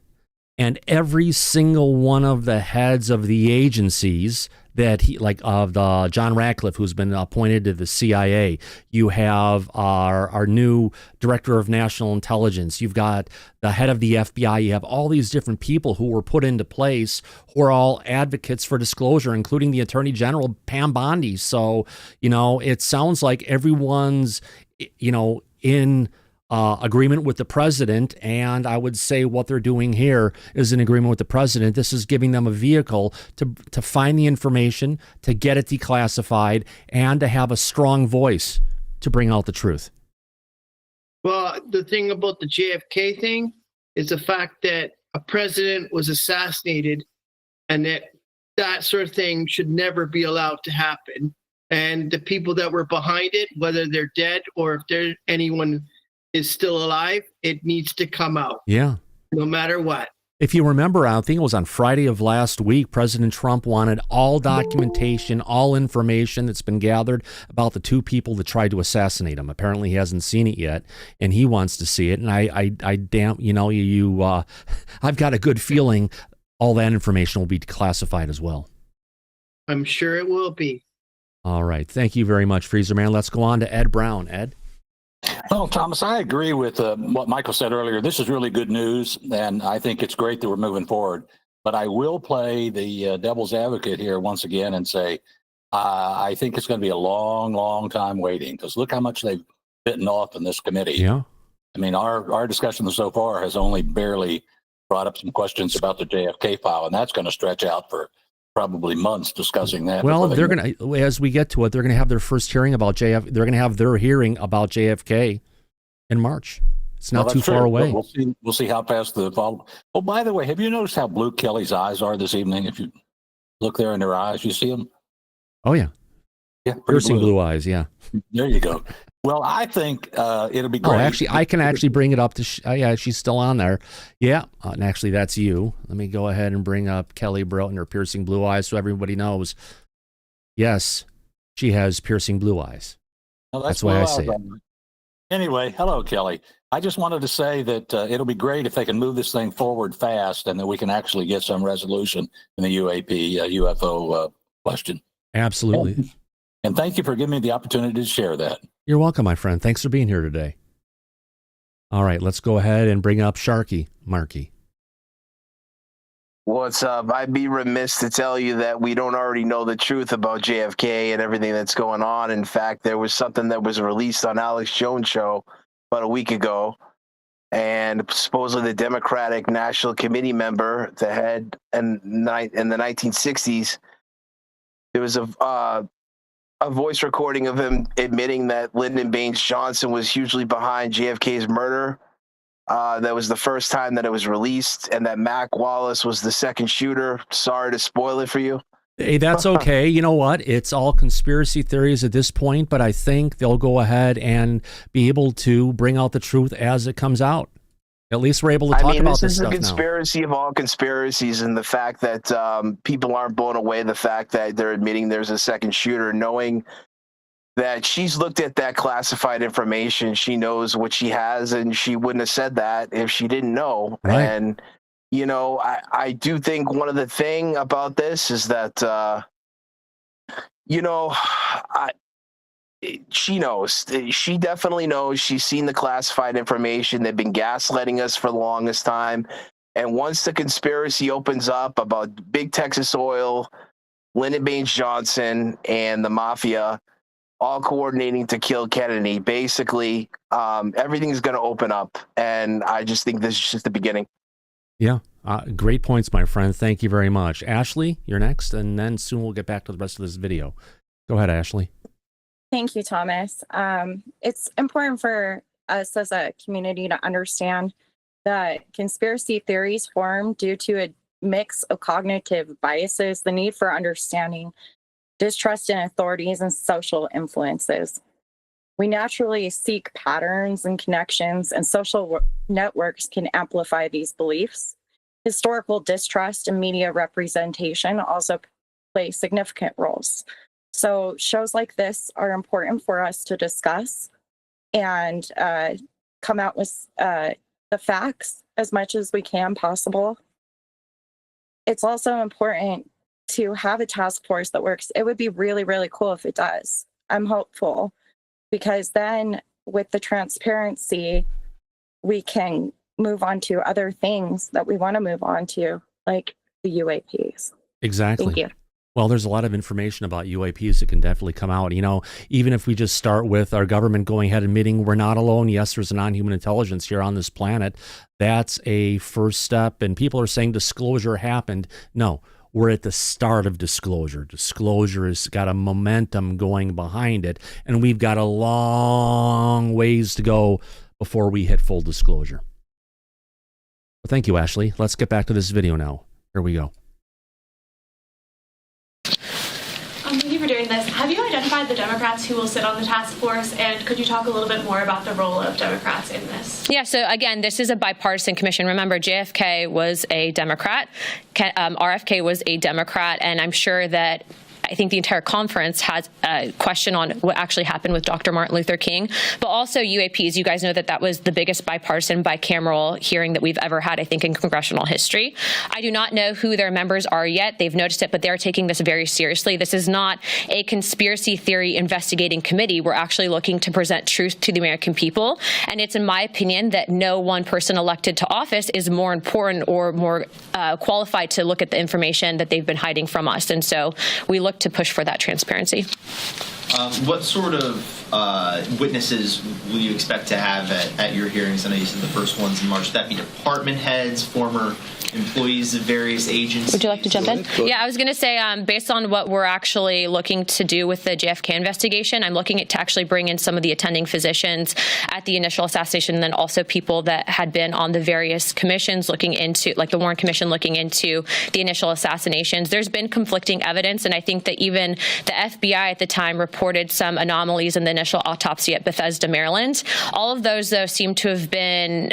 And every single one of the heads of the agencies that he, like the John Ratcliffe, who's been appointed to the CIA, you have our new director of national intelligence, you've got the head of the FBI, you have all these different people who were put into place who are all advocates for disclosure, including the Attorney General, Pam Bondi. So, it sounds like everyone's, in agreement with the president, and I would say what they're doing here is in agreement with the president. This is giving them a vehicle to find the information, to get it declassified, and to have a strong voice to bring out the truth. Well, the thing about the JFK thing is the fact that a president was assassinated, and that sort of thing should never be allowed to happen. And the people that were behind it, whether they're dead or if there's anyone is still alive, it needs to come out. Yeah. No matter what. If you remember, I think it was on Friday of last week, President Trump wanted all documentation, all information that's been gathered about the two people that tried to assassinate him. Apparently he hasn't seen it yet, and he wants to see it. And I've got a good feeling all that information will be declassified as well. I'm sure it will be. All right. Thank you very much, Freezer Man. Let's go on to Ed Brown. Ed? Well, Thomas, I agree with what Michael said earlier. This is really good news, and I think it's great that we're moving forward. But I will play the devil's advocate here once again and say, I think it's going to be a long, long time waiting, because look how much they've bitten off in this committee. Yeah. I mean, our discussion so far has only barely brought up some questions about the JFK file, and that's going to stretch out for probably months discussing that. Well, they're going to, as we get to it, they're going to have their first hearing about they're going to have their hearing about JFK in March. It's not too far away. We'll see how fast the follow. Oh, by the way, have you noticed how blue Kelly's eyes are this evening? If you look there in her eyes, you see them? Oh, yeah. Yeah. Piercing blue eyes. Yeah. There you go. Well, I think it'll be great. Oh, actually, I can actually bring it up to, yeah, she's still on there. Yeah. And actually, that's you. Let me go ahead and bring up Kelly Broughton, her piercing blue eyes, so everybody knows. Yes, she has piercing blue eyes. Well, that's why I say it. Anyway, hello, Kelly. I just wanted to say that it'll be great if they can move this thing forward fast and that we can actually get some resolution in the UFO question. Absolutely. And thank you for giving me the opportunity to share that. You're welcome, my friend. Thanks for being here today. All right, let's go ahead and bring up Marky. What's up? I'd be remiss to tell you that we don't already know the truth about JFK and everything that's going on. In fact, there was something that was released on Alex Jones' show about a week ago, and supposedly the Democratic National Committee member, the head in the 1960s, there was a voice recording of him admitting that Lyndon Baines Johnson was hugely behind JFK's murder. That was the first time that it was released, and that Mac Wallace was the second shooter. Sorry to spoil it for you. Hey, that's okay. You know what? It's all conspiracy theories at this point, but I think they'll go ahead and be able to bring out the truth as it comes out. At least we're able to talk about this stuff now. This is a conspiracy of all conspiracies, and the fact that people aren't blown away, the fact that they're admitting there's a second shooter, knowing that she's looked at that classified information, she knows what she has, and she wouldn't have said that if she didn't know. Right. And, you know, I do think one of the thing about this is that, you know, she knows. She definitely knows. She's seen the classified information. They've been gaslighting us for the longest time. And once the conspiracy opens up about Big Texas Oil, Lyndon Baines Johnson, and the mafia all coordinating to kill Kennedy, basically, everything's going to open up. And I just think this is just the beginning. Yeah. Great points, my friend. Thank you very much. Ashley, you're next, and then soon we'll get back to the rest of this video. Go ahead, Ashley. Thank you, Thomas. It's important for us as a community to understand that conspiracy theories form due to a mix of cognitive biases, the need for understanding, distrust in authorities, and social influences. We naturally seek patterns and connections, and social networks can amplify these beliefs. Historical distrust and media representation also play significant roles. So shows like this are important for us to discuss and come out with the facts as much as we can possible. It's also important to have a task force that works. It would be really, really cool if it does. I'm hopeful, because then with the transparency, we can move on to other things that we want to move on to, like the UAPs. Exactly. Thank you. Well, there's a lot of information about UAPs that can definitely come out. You know, even if we just start with our government going ahead admitting we're not alone. Yes, there's a non-human intelligence here on this planet. That's a first step. And people are saying disclosure happened. No, we're at the start of disclosure. Disclosure has got a momentum going behind it. And we've got a long ways to go before we hit full disclosure. Well, thank you, Ashley. Let's get back to this video now. Here we go. Thank you for doing this. Have you identified the Democrats who will sit on the task force, and could you talk a little bit more about the role of Democrats in this? Yeah, so again, this is a bipartisan commission. Remember, JFK was a Democrat, RFK was a Democrat, and I'm sure that I think the entire conference has a question on what actually happened with Dr. Martin Luther King, but also UAPs. You guys know that that was the biggest bipartisan bicameral hearing that we've ever had, I think, in congressional history. I do not know who their members are yet. They've noticed it, but they're taking this very seriously. This is not a conspiracy theory investigating committee. We're actually looking to present truth to the American people. And it's in my opinion that no one person elected to office is more important or more qualified to look at the information that they've been hiding from us. And so we look to push for that transparency. What sort of witnesses will you expect to have at your hearings? I know you said the first one's in March. Would that be department heads, former employees of various agencies? Would you like to jump in? Yeah, I was going to say, based on what we're actually looking to do with the JFK investigation, I'm looking to actually bring in some of the attending physicians at the initial assassination, and then also people that had been on the various commissions looking into, like the Warren Commission looking into the initial assassinations. There's been conflicting evidence, and I think that even the FBI at the time reported some anomalies in the initial autopsy at Bethesda, Maryland. All of those, though, seem to have been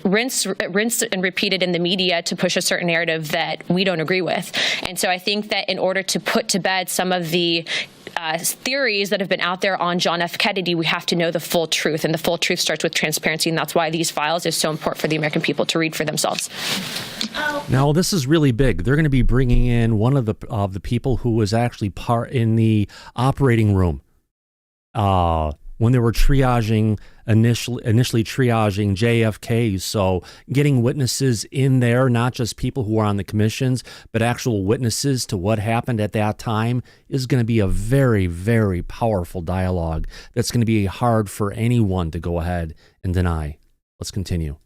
rinsed and repeated in the media to push a certain narrative that we don't agree with. And so I think that in order to put to bed some of the theories that have been out there on John F. Kennedy, we have to know the full truth, and the full truth starts with transparency, and that's why these files is so important for the American people to read for themselves. Now, this is really big. They're going to be bringing in one of the people who was actually part in the operating room when they were triaging, initially triaging JFK. So getting witnesses in there, not just people who are on the commissions, but actual witnesses to what happened at that time, is going to be a very, very powerful dialogue that's going to be hard for anyone to go ahead and deny. Let's continue.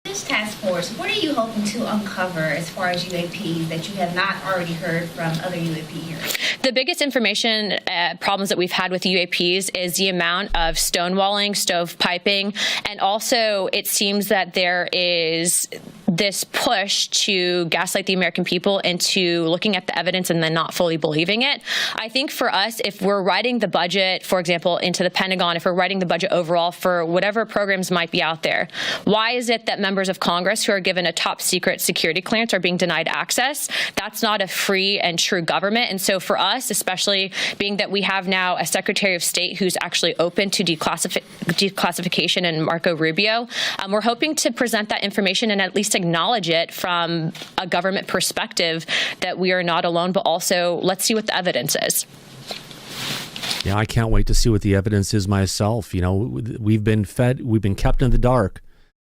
This task force, what are you hoping to uncover as far as UAPs that you have not already heard from other UAP hearings? The biggest information problems that we've had with UAPs is the amount of stonewalling, stovepiping, and also it seems that there is this push to gaslight the American people into looking at the evidence and then not fully believing it. I think for us, if we're writing the budget, for example, into the Pentagon, if we're writing the budget overall for whatever programs might be out there, why is it that members of Congress who are given a top secret security clearance are being denied access? That's not a free and true government. And so for us, especially being that we have now a Secretary of State who's actually open to declassification and Marco Rubio, we're hoping to present that information and at least acknowledge it from a government perspective that we are not alone, but also let's see what the evidence is. Yeah, I can't wait to see what the evidence is myself. You know, we've been kept in the dark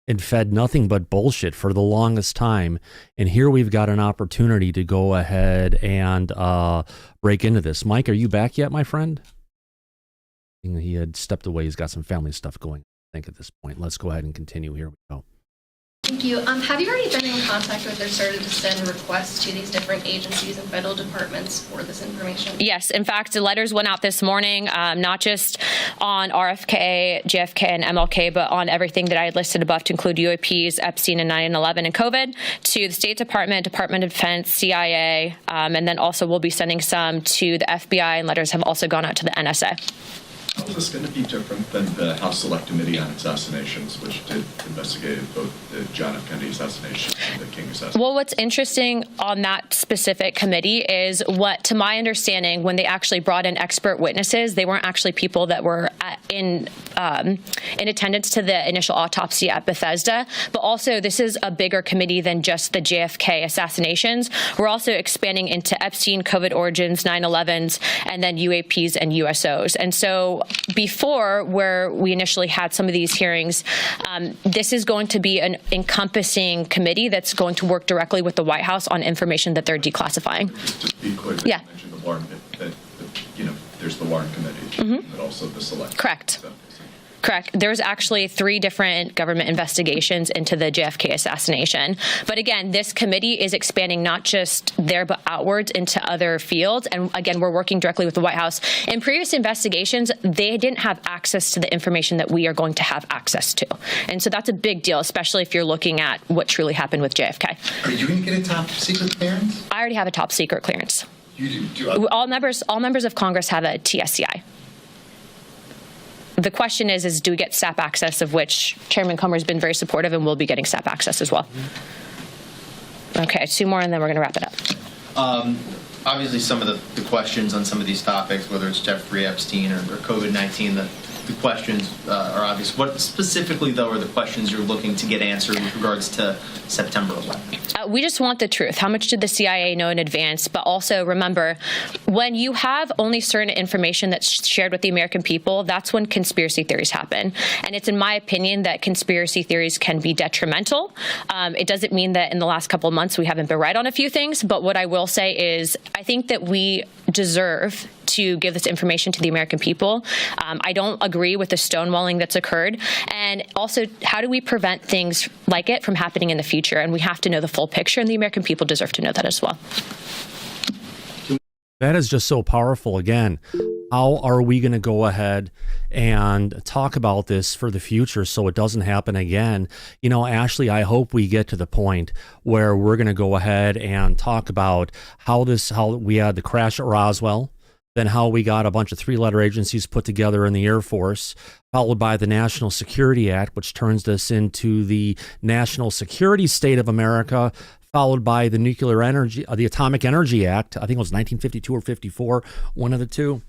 and fed nothing but bullshit for the longest time. And here we've got an opportunity to go ahead and break into this. Mike, are you back yet, my friend? He had stepped away. He's got some family stuff going, I think, at this point. Let's go ahead and continue. Here we go. Thank you. Have you already been in contact with or started to send requests to these different agencies and federal departments for this information? Yes. In fact, the letters went out this morning, not just on RFK, JFK, and MLK, but on everything that I had listed above to include UAPs, Epstein, and 9/11 and COVID, to the State Department, Department of Defense, CIA, and then also we'll be sending some to the FBI, and letters have also gone out to the NSA. How is this going to be different than the House Select Committee on Assassinations, which did investigate both the John F. Kennedy assassination and the King assassination? Well, what's interesting on that specific committee is what, to my understanding, when they actually brought in expert witnesses, they weren't actually people that were in attendance to the initial autopsy at Bethesda. But also, this is a bigger committee than just the JFK assassinations. We're also expanding into Epstein, COVID origins, 9/11s, and then UAPs and USOs. And so before, where we initially had some of these hearings, this is going to be an encompassing committee that's going to work directly with the White House on information that they're declassifying. Just to be clear, yeah. You mentioned the Warren, there's the Warren Committee, but also the Select. Correct. Correct. There's actually 3 different government investigations into the JFK assassination. But again, this committee is expanding not just there, but outwards into other fields. And again, we're working directly with the White House. In previous investigations, they didn't have access to the information that we are going to have access to. And so that's a big deal, especially if you're looking at what truly happened with JFK. Are you going to get a top secret clearance? I already have a top secret clearance. You do? All members of Congress have a TSCI. The question is do we get SAP access, of which Chairman Comer has been very supportive, and we'll be getting SAP access as well. Okay, 2 more, and then we're going to wrap it up. Obviously, some of the questions on some of these topics, whether it's Jeffrey Epstein or COVID-19, the questions are obvious. What specifically, though, are the questions you're looking to get answered with regards to September 11th? We just want the truth. How much did the CIA know in advance? But also remember, when you have only certain information that's shared with the American people, that's when conspiracy theories happen. And it's in my opinion that conspiracy theories can be detrimental. It doesn't mean that in the last couple of months we haven't been right on a few things. But what I will say is I think that we deserve to give this information to the American people. I don't agree with the stonewalling that's occurred. And also, how do we prevent things like it from happening in the future? And we have to know the full picture, and the American people deserve to know that as well. That is just so powerful. Again, how are we going to go ahead and talk about this for the future so it doesn't happen again? You know, Ashley, I hope we get to the point where we're going to go ahead and talk about how we had the crash at Roswell, then how we got a bunch of 3-letter agencies put together in the Air Force, followed by the National Security Act, which turns us into the National Security State of America, followed by the the Atomic Energy Act. I think it was 1952 or 54, one of the two.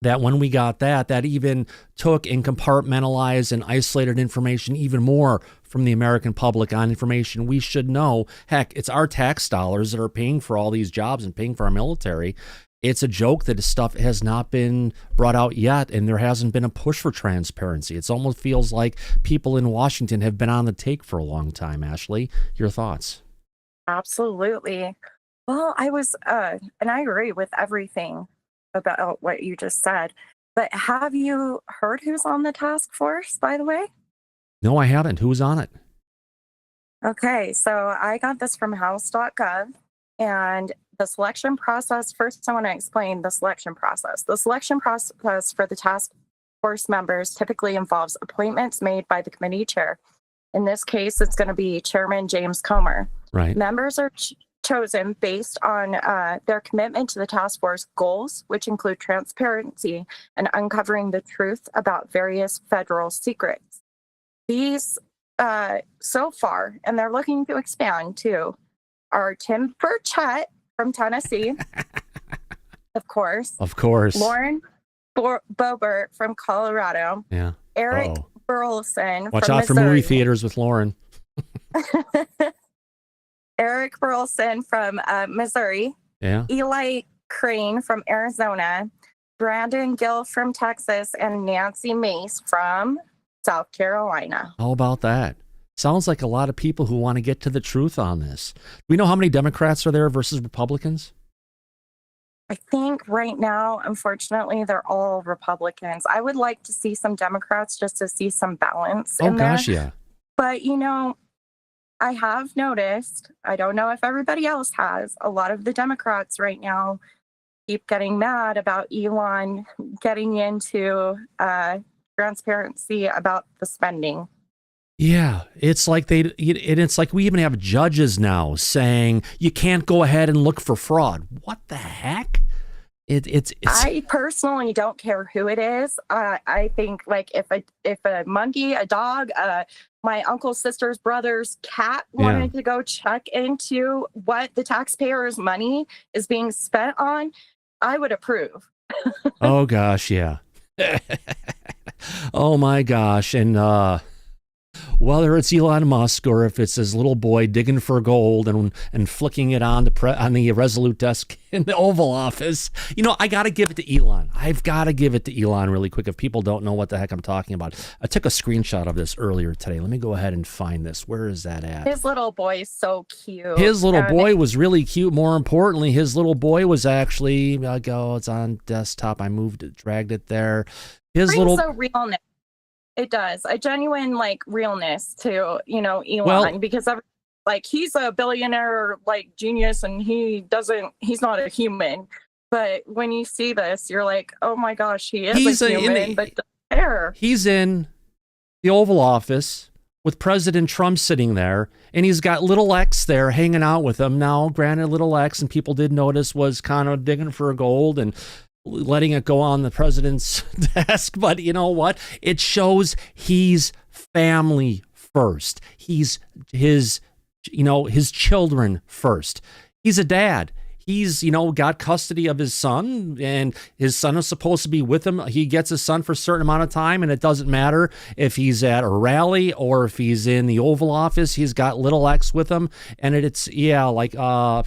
That when we got that even took and compartmentalized and isolated information even more from the American public on information we should know. Heck, it's our tax dollars that are paying for all these jobs and paying for our military. It's a joke that this stuff has not been brought out yet, and there hasn't been a push for transparency. It almost feels like people in Washington have been on the take for a long time. Ashley, your thoughts? Absolutely. Well, I was, and I agree with everything about what you just said, but have you heard who's on the task force, by the way? No, I haven't. Who's on it? Okay, so I got this from house.gov, and the selection process, first I want to explain the selection process. The selection process for the task force members typically involves appointments made by the committee chair. In this case, it's going to be Chairman James Comer. Right. Members are chosen based on their commitment to the task force goals, which include transparency and uncovering the truth about various federal secrets. These, so far, and they're looking to expand too, are Tim Burchett from Tennessee, of course. Of course. Lauren Boebert from Colorado. Yeah. Eric Burleson Watch from out for Missouri. movie theaters with Lauren. Eric Burleson from Missouri. Yeah. Eli Crane from Arizona. Brandon Gill from Texas and Nancy Mace from South Carolina. How about that? Sounds like a lot of people who want to get to the truth on this. Do we know how many Democrats are there versus Republicans? I think right now, unfortunately, they're all Republicans. I would like to see some Democrats just to see some balance in there. Oh, gosh, yeah. But, you know, I have noticed, I don't know if everybody else has, a lot of the Democrats right now keep getting mad about Elon getting into transparency about the spending. Yeah, it's like it's like we even have judges now saying you can't go ahead and look for fraud. What the heck? It's I personally don't care who it is. I think like if a monkey, a dog, my uncle's sister's brother's cat wanted to go check into what the taxpayers' money is being spent on, I would approve. Oh gosh, yeah. Oh my gosh, and whether it's Elon Musk or if it's his little boy digging for gold and flicking it on the Resolute desk in the Oval Office, you know, I got to give it to Elon. I've got to give it to Elon really quick if people don't know what the heck I'm talking about. I took a screenshot of this earlier today. Let me go ahead and find this. Where is that at? His little boy is so cute. His little boy was really cute. More importantly, his little boy was actually, it's on desktop. I dragged it there. His brings little a realness. It does a genuine like realness to, you know, Elon, because like he's a billionaire like genius and he's not a human. But when you see this, you're like, oh my gosh, he is a human, but doesn't care. He's in the Oval Office with President Trump sitting there, and he's got little X there hanging out with him. Now, granted, little X, and people did notice, was kind of digging for gold and letting it go on the president's desk. But you know what? It shows he's family first. He's his children first. He's a dad. He's, got custody of his son, and his son is supposed to be with him. He gets his son for a certain amount of time, and it doesn't matter if he's at a rally or if he's in the Oval Office. He's got little X with him, and it's like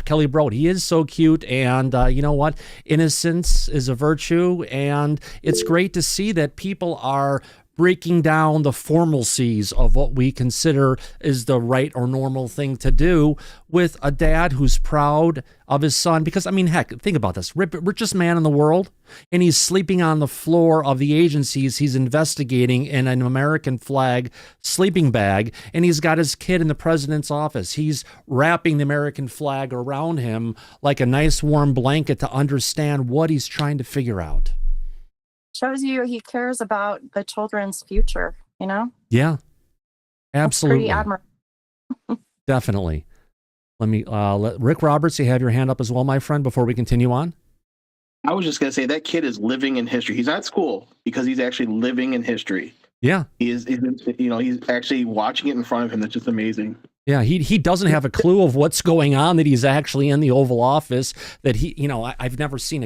Kelly Broad. He is so cute, and you know what? Innocence is a virtue, and it's great to see that people are breaking down the formalcies of what we consider is the right or normal thing to do with a dad who's proud of his son. Because, I mean, heck, think about this. Richest man in the world, and he's sleeping on the floor of the agencies he's investigating in an American flag sleeping bag, and he's got his kid in the president's office. He's wrapping the American flag around him like a nice warm blanket to understand what he's trying to figure out. Shows you he cares about the children's future, Yeah, absolutely. That's pretty admirable. Definitely. Let me let Rick Roberts, you have your hand up as well, my friend, before we continue on. I was just going to say that kid is living in history. He's at school because he's actually living in history. Yeah. He's actually watching it in front of him. That's just amazing. Yeah, he doesn't have a clue of what's going on, that he's actually in the Oval Office, that I've never seen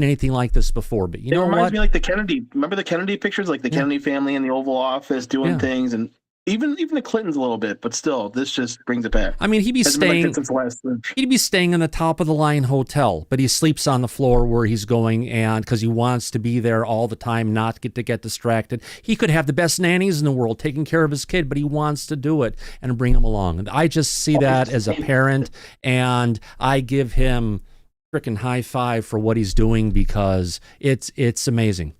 anything like this before. But it reminds me like the Kennedy. Remember the Kennedy pictures, like the Kennedy family in the Oval Office doing things, and even the Clintons a little bit, but still, this just brings it back. I mean, he'd be staying in the top of the line hotel, but he sleeps on the floor where he's going, and because he wants to be there all the time, not to get distracted. He could have the best nannies in the world taking care of his kid, but he wants to do it and bring him along. And I just see that as a parent, and I give him freaking high five for what he's doing, because it's amazing.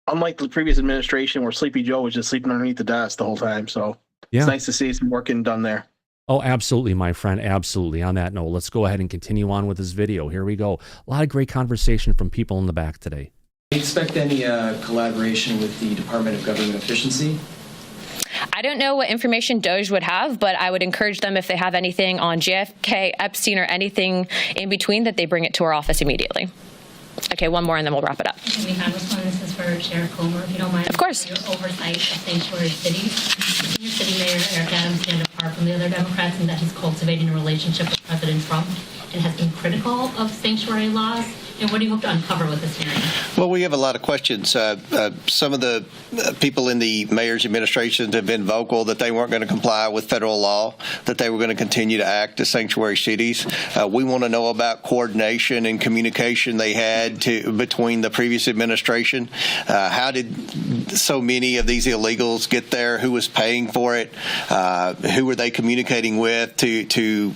Unlike the previous administration where Sleepy Joe was just sleeping underneath the desk the whole time. So it's nice to see some work getting done there. Oh, absolutely, my friend. Absolutely. On that note, let's go ahead and continue on with this video. Here we go. A lot of great conversation from people in the back today. Do you expect any collaboration with the Department of Government Efficiency? I don't know what information DOJ would have, but I would encourage them, if they have anything on JFK, Epstein, or anything in between, that they bring it to our office immediately. Okay, one more and then we'll wrap it up. Can we have this one? This is for Sheriff Comer, if you don't mind. Of course. Your oversight of sanctuary cities. Senior City Mayor Eric Adams stand apart from the other Democrats in that he's cultivating a relationship with President Trump and has been critical of sanctuary laws And what do you hope to uncover with this hearing? Well, we have a lot of questions. Some of the people in the mayor's administration have been vocal that they weren't going to comply with federal law, that they were going to continue to act as sanctuary cities. We want to know about coordination and communication they had between the previous administration. How did so many of these illegals get there? Who was paying for it? Who were they communicating with to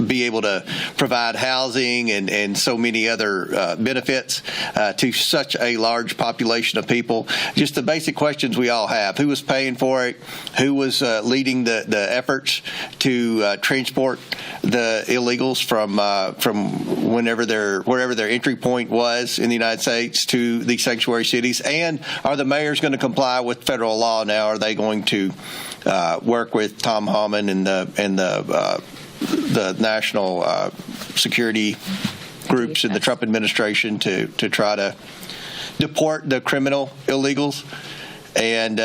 be able to provide housing and so many other benefits to such a large population of people? Just the basic questions we all have. Who was paying for it? Who was leading the efforts to transport the illegals from wherever their entry point was in the United States to these sanctuary cities? And are the mayors going to comply with federal law now? Are they going to work with Tom Homan and the national security groups in the Trump administration to try to deport the criminal illegals and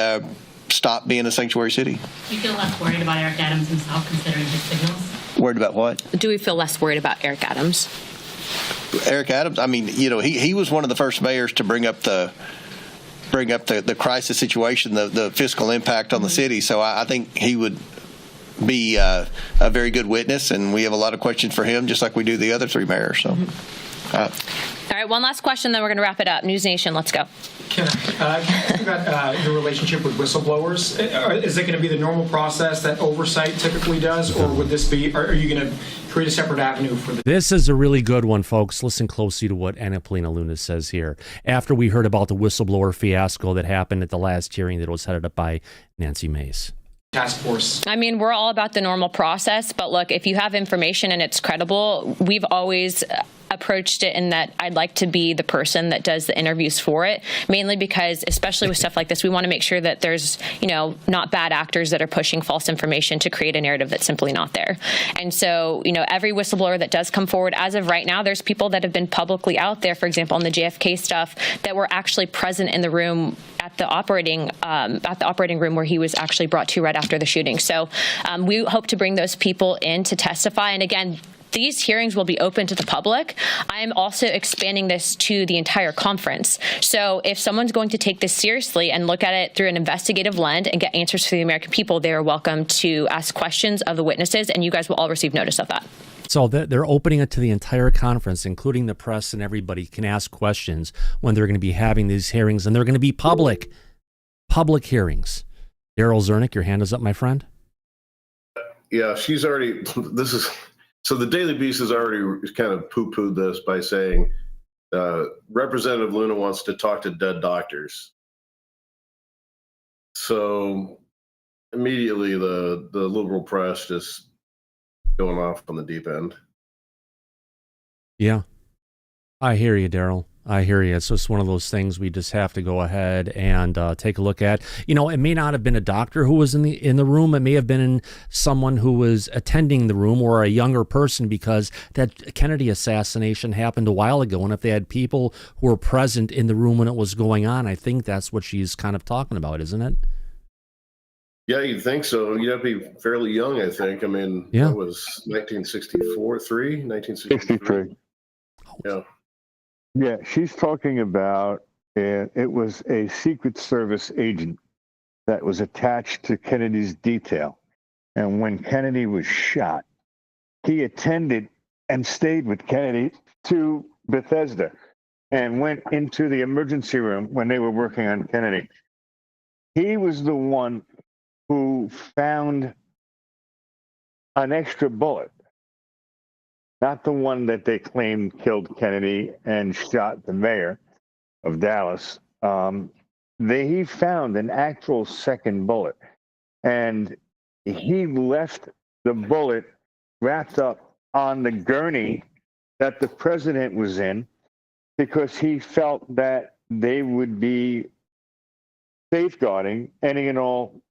stop being a sanctuary city? Do you feel less worried about Eric Adams himself considering his signals? Worried about what? Do we feel less worried about Eric Adams? Eric Adams, I mean, he was one of the first mayors to bring up the crisis situation, the fiscal impact on the city. So I think he would be a very good witness, and we have a lot of questions for him, just like we do the other three mayors. So, all right, one last question, then we're going to wrap it up. News Nation, let's go. Can I talk about your relationship with whistleblowers? Is it going to be the normal process that oversight typically does, or would this be? Are you going to create a separate avenue for this? This is a really good one, folks. Listen closely to what Anna Polina Luna says here. After we heard about the whistleblower fiasco that happened at the last hearing that was headed up by Nancy Mace. Task force. I mean, we're all about the normal process, but look, if you have information and it's credible, we've always approached it in that I'd like to be the person that does the interviews for it, mainly because, especially with stuff like this, we want to make sure that there's, not bad actors that are pushing false information to create a narrative that's simply not there. And so, every whistleblower that does come forward, as of right now, there's people that have been publicly out there, for example, on the JFK stuff, that were actually present in the room at the operating room where he was actually brought to right after the shooting. So we hope to bring those people in to testify. And again, these hearings will be open to the public. I am also expanding this to the entire conference. So if someone's going to take this seriously and look at it through an investigative lens and get answers for the American people, they are welcome to ask questions of the witnesses, and you guys will all receive notice of that. So they're opening it to the entire conference, including the press, and everybody can ask questions when they're going to be having these hearings, and they're going to be public hearings. Daryl Zernick, your hand is up, my friend. Yeah, she's already, so the Daily Beast has already kind of poo-pooed this by saying Representative Luna wants to talk to dead doctors. So immediately the liberal press just going off on the deep end. Yeah, I hear you, Daryl. I hear you. It's just one of those things we just have to go ahead and take a look at. It may not have been a doctor who was in the room. It may have been someone who was attending the room, or a younger person, because that Kennedy assassination happened a while ago. And if they had people who were present in the room when it was going on, I think that's what she's kind of talking about, isn't it? Yeah, you'd think so. You'd have to be fairly young, I think. I mean, yeah. That was 1963. Yeah. Yeah, she's talking about it was a Secret Service agent that was attached to Kennedy's detail. And when Kennedy was shot, he attended and stayed with Kennedy to Bethesda and went into the emergency room when they were working on Kennedy. He was the one who found an extra bullet. Not the one that they claimed killed Kennedy and shot the mayor of Dallas. He found an actual second bullet, and he left the bullet wrapped up on the gurney that the president was in, because he felt that they would be safeguarding any and all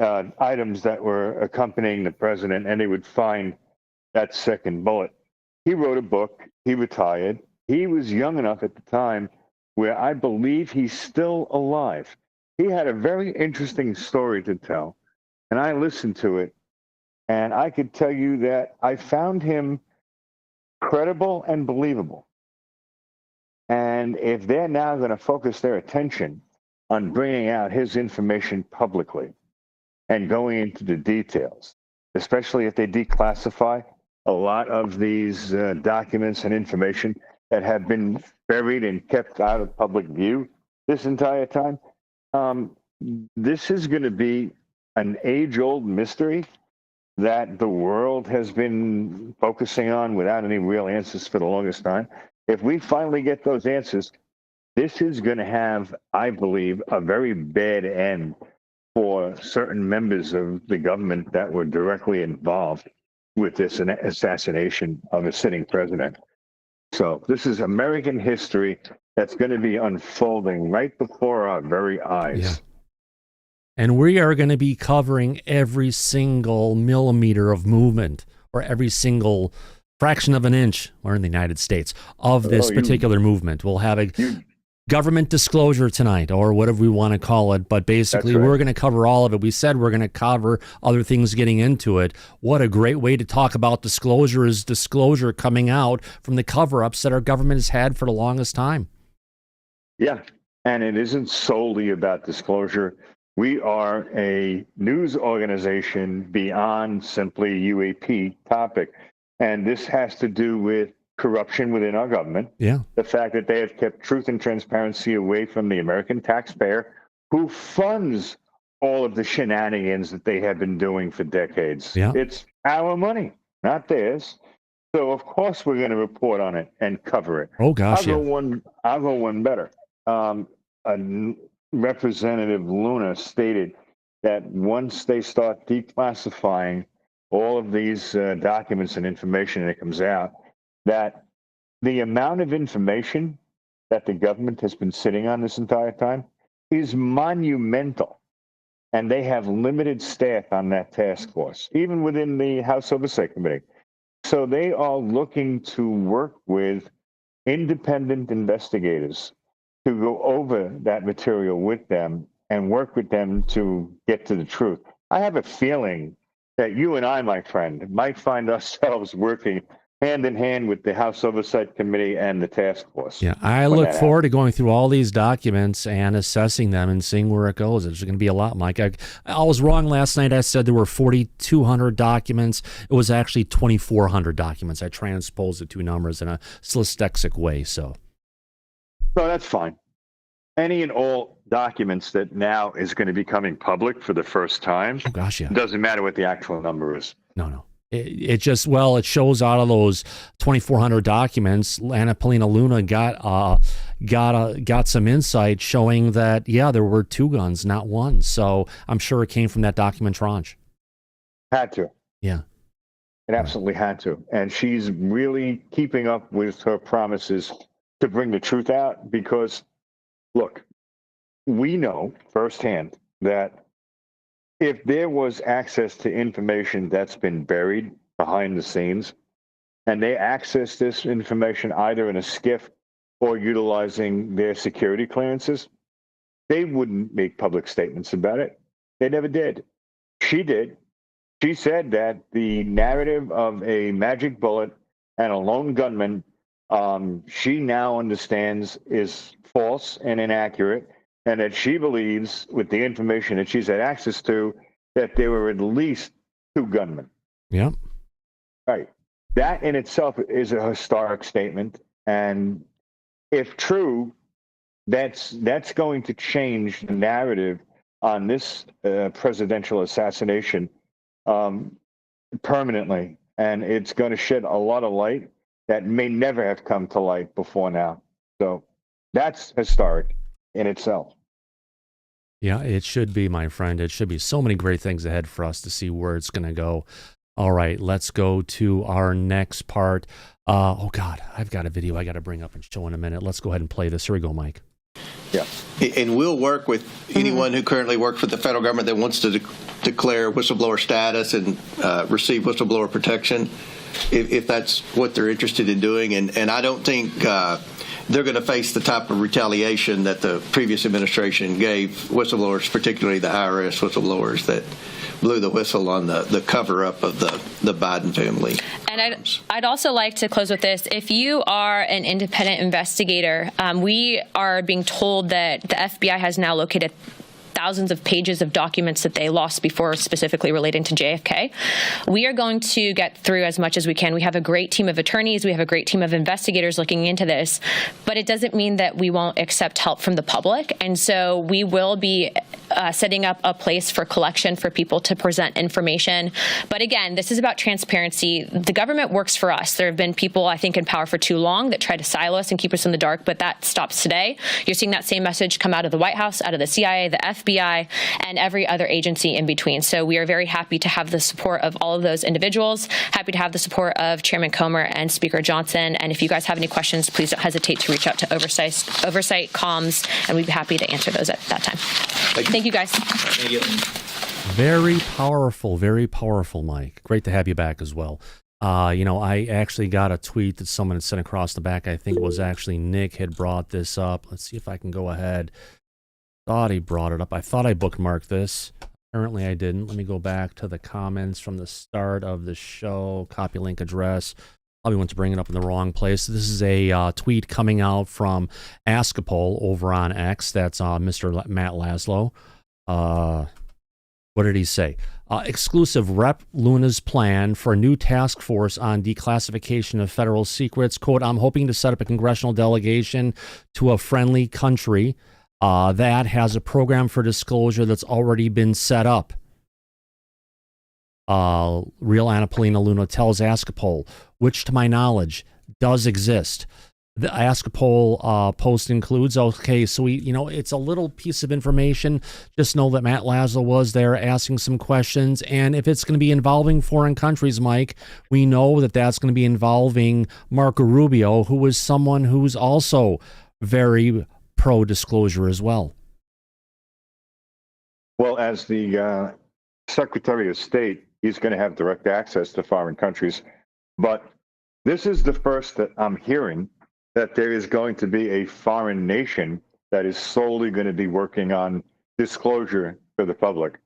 items that were accompanying the president, and they would find that second bullet. He wrote a book. He retired. He was young enough at the time where I believe he's still alive. He had a very interesting story to tell, and I listened to it, and I could tell you that I found him credible and believable. And if they're now going to focus their attention on bringing out his information publicly and going into the details, especially if they declassify a lot of these documents and information that have been buried and kept out of public view this entire time, this is going to be an age-old mystery that the world has been focusing on without any real answers for the longest time. If we finally get those answers, this is going to have, I believe, a very bad end for certain members of the government that were directly involved with this assassination of a sitting president. So this is American history that's going to be unfolding right before our very eyes. Yeah. And we are going to be covering every single millimeter of movement, or every single fraction of an inch, or in the United States, of this particular movement. We'll have a government disclosure tonight, or whatever we want to call it, but basically we're going to cover all of it. We said we're going to cover other things getting into it. What a great way to talk about disclosure is disclosure coming out from the cover-ups that our government has had for the longest time. Yeah, and it isn't solely about disclosure. We are a news organization beyond simply UAP topic. And this has to do with corruption within our government. Yeah. The fact that they have kept truth and transparency away from the American taxpayer, who funds all of the shenanigans that they have been doing for decades. Yeah. It's our money, not theirs. So of course we're going to report on it and cover it. Oh gosh, I'll go one better. Representative Luna stated that once they start declassifying all of these documents and information that comes out, that the amount of information that the government has been sitting on this entire time is monumental. And they have limited staff on that task force, even within the House Oversight Committee. So they are looking to work with independent investigators to go over that material with them and work with them to get to the truth. I have a feeling that you and I, my friend, might find ourselves working hand in hand with the House Oversight Committee and the task force. Yeah, I look forward to going through all these documents and assessing them and seeing where it goes. There's going to be a lot, Mike. I was wrong last night. I said there were 4,200 documents. It was actually 2,400 documents. I transposed the two numbers in a dyslexic way. So that's fine. Any and all documents that now is going to be coming public for the first time. Oh gosh, yeah. Doesn't matter what the actual number is. No. It just, well, it shows out of those 2,400 documents, Anna Paulina Luna got some insight showing that, yeah, there were two guns, not one. So I'm sure it came from that document tranche. Had to. Yeah. It absolutely had to. And she's really keeping up with her promises to bring the truth out because, look, we know firsthand that if there was access to information that's been buried behind the scenes, and they access this information either in a skiff or utilizing their security clearances, they wouldn't make public statements about it. They never did. She did. She said that the narrative of a magic bullet and a lone gunman, she now understands is false and inaccurate, and that she believes, with the information that she's had access to, that there were at least two gunmen. Yeah. Right. That in itself is a historic statement. And if true, that's going to change the narrative on this presidential assassination permanently. And it's going to shed a lot of light that may never have come to light before now. So that's historic in itself. Yeah, it should be, my friend. It should be. So many great things ahead for us to see where it's going to go. All right, let's go to our next part. Oh, God, I've got a video I got to bring up and show in a minute. Let's go ahead and play this. Here we go, Mike. Yeah. And we'll work with anyone who currently works for the federal government that wants to declare whistleblower status and receive whistleblower protection, if that's what they're interested in doing. And I don't think they're going to face the type of retaliation that the previous administration gave whistleblowers, particularly the IRS whistleblowers that blew the whistle on the cover-up of the Biden family. And I'd also like to close with this. If you are an independent investigator, we are being told that the FBI has now located thousands of pages of documents that they lost before, specifically relating to JFK. We are going to get through as much as we can. We have a great team of attorneys. We have a great team of investigators looking into this, but it doesn't mean that we won't accept help from the public. And so we will be setting up a place for collection for people to present information. But again, this is about transparency. The government works for us. There have been people, I think, in power for too long that try to silo us and keep us in the dark, but that stops today. You're seeing that same message come out of the White House, out of the CIA, the FBI, and every other agency in between. So we are very happy to have the support of all of those individuals, happy to have the support of Chairman Comer and Speaker Johnson. And if you guys have any questions, please don't hesitate to reach out to Oversight Comms, and we'd be happy to answer those at that time. Thank you, guys. Thank you. Very powerful, Mike. Great to have you back as well. I actually got a tweet that someone had sent across the back. I think it was actually Nick had brought this up. Let's see if I can go ahead. Thought he brought it up. I thought I bookmarked this. Apparently I didn't. Let me go back to the comments from the start of the show. Copy link address. Probably went to bring it up in the wrong place. This is a tweet coming out from Askapol over on X. That's Mr. Matt Laszlo. What did he say? Exclusive Rep Luna's plan for a new task force on declassification of federal secrets. Quote, I'm hoping to set up a congressional delegation to a friendly country that has a program for disclosure that's already been set up. Real Annapolina Luna tells Askapol, which to my knowledge does exist. The Askapol post includes, okay, so it's a little piece of information. Just know that Matt Laszlo was there asking some questions. And if it's going to be involving foreign countries, Mike, we know that that's going to be involving Marco Rubio, who is someone who's also very pro-disclosure as well. Well, as the Secretary of State, he's going to have direct access to foreign countries. But this is the first that I'm hearing that there is going to be a foreign nation that is solely going to be working on disclosure for the public.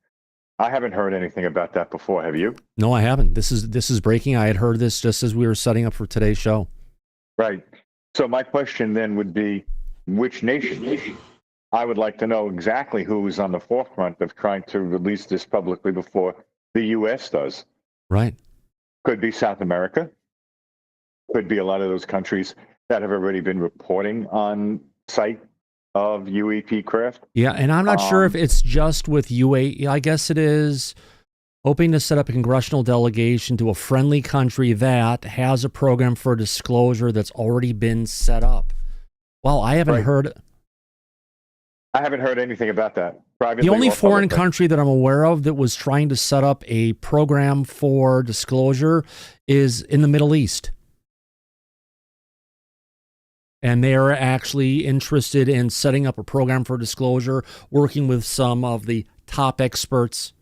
I haven't heard anything about that before. Have you? No, I haven't. This is breaking. I had heard this just as we were setting up for today's show. Right. So my question then would be, which nation? I would like to know exactly who is on the forefront of trying to release this publicly before the U.S. does. Right. Could be South America. Could be a lot of those countries that have already been reporting on sight of UAP craft. Yeah, and I'm not sure if it's just with UAE. I guess it is. Hoping to set up a congressional delegation to a friendly country that has a program for disclosure that's already been set up. Well, I haven't heard. I haven't heard anything about that. Privately the only foreign publicly. country that I'm aware of that was trying to set up a program for disclosure is in the Middle East. And they are actually interested in setting up a program for disclosure, working with some of the top experts,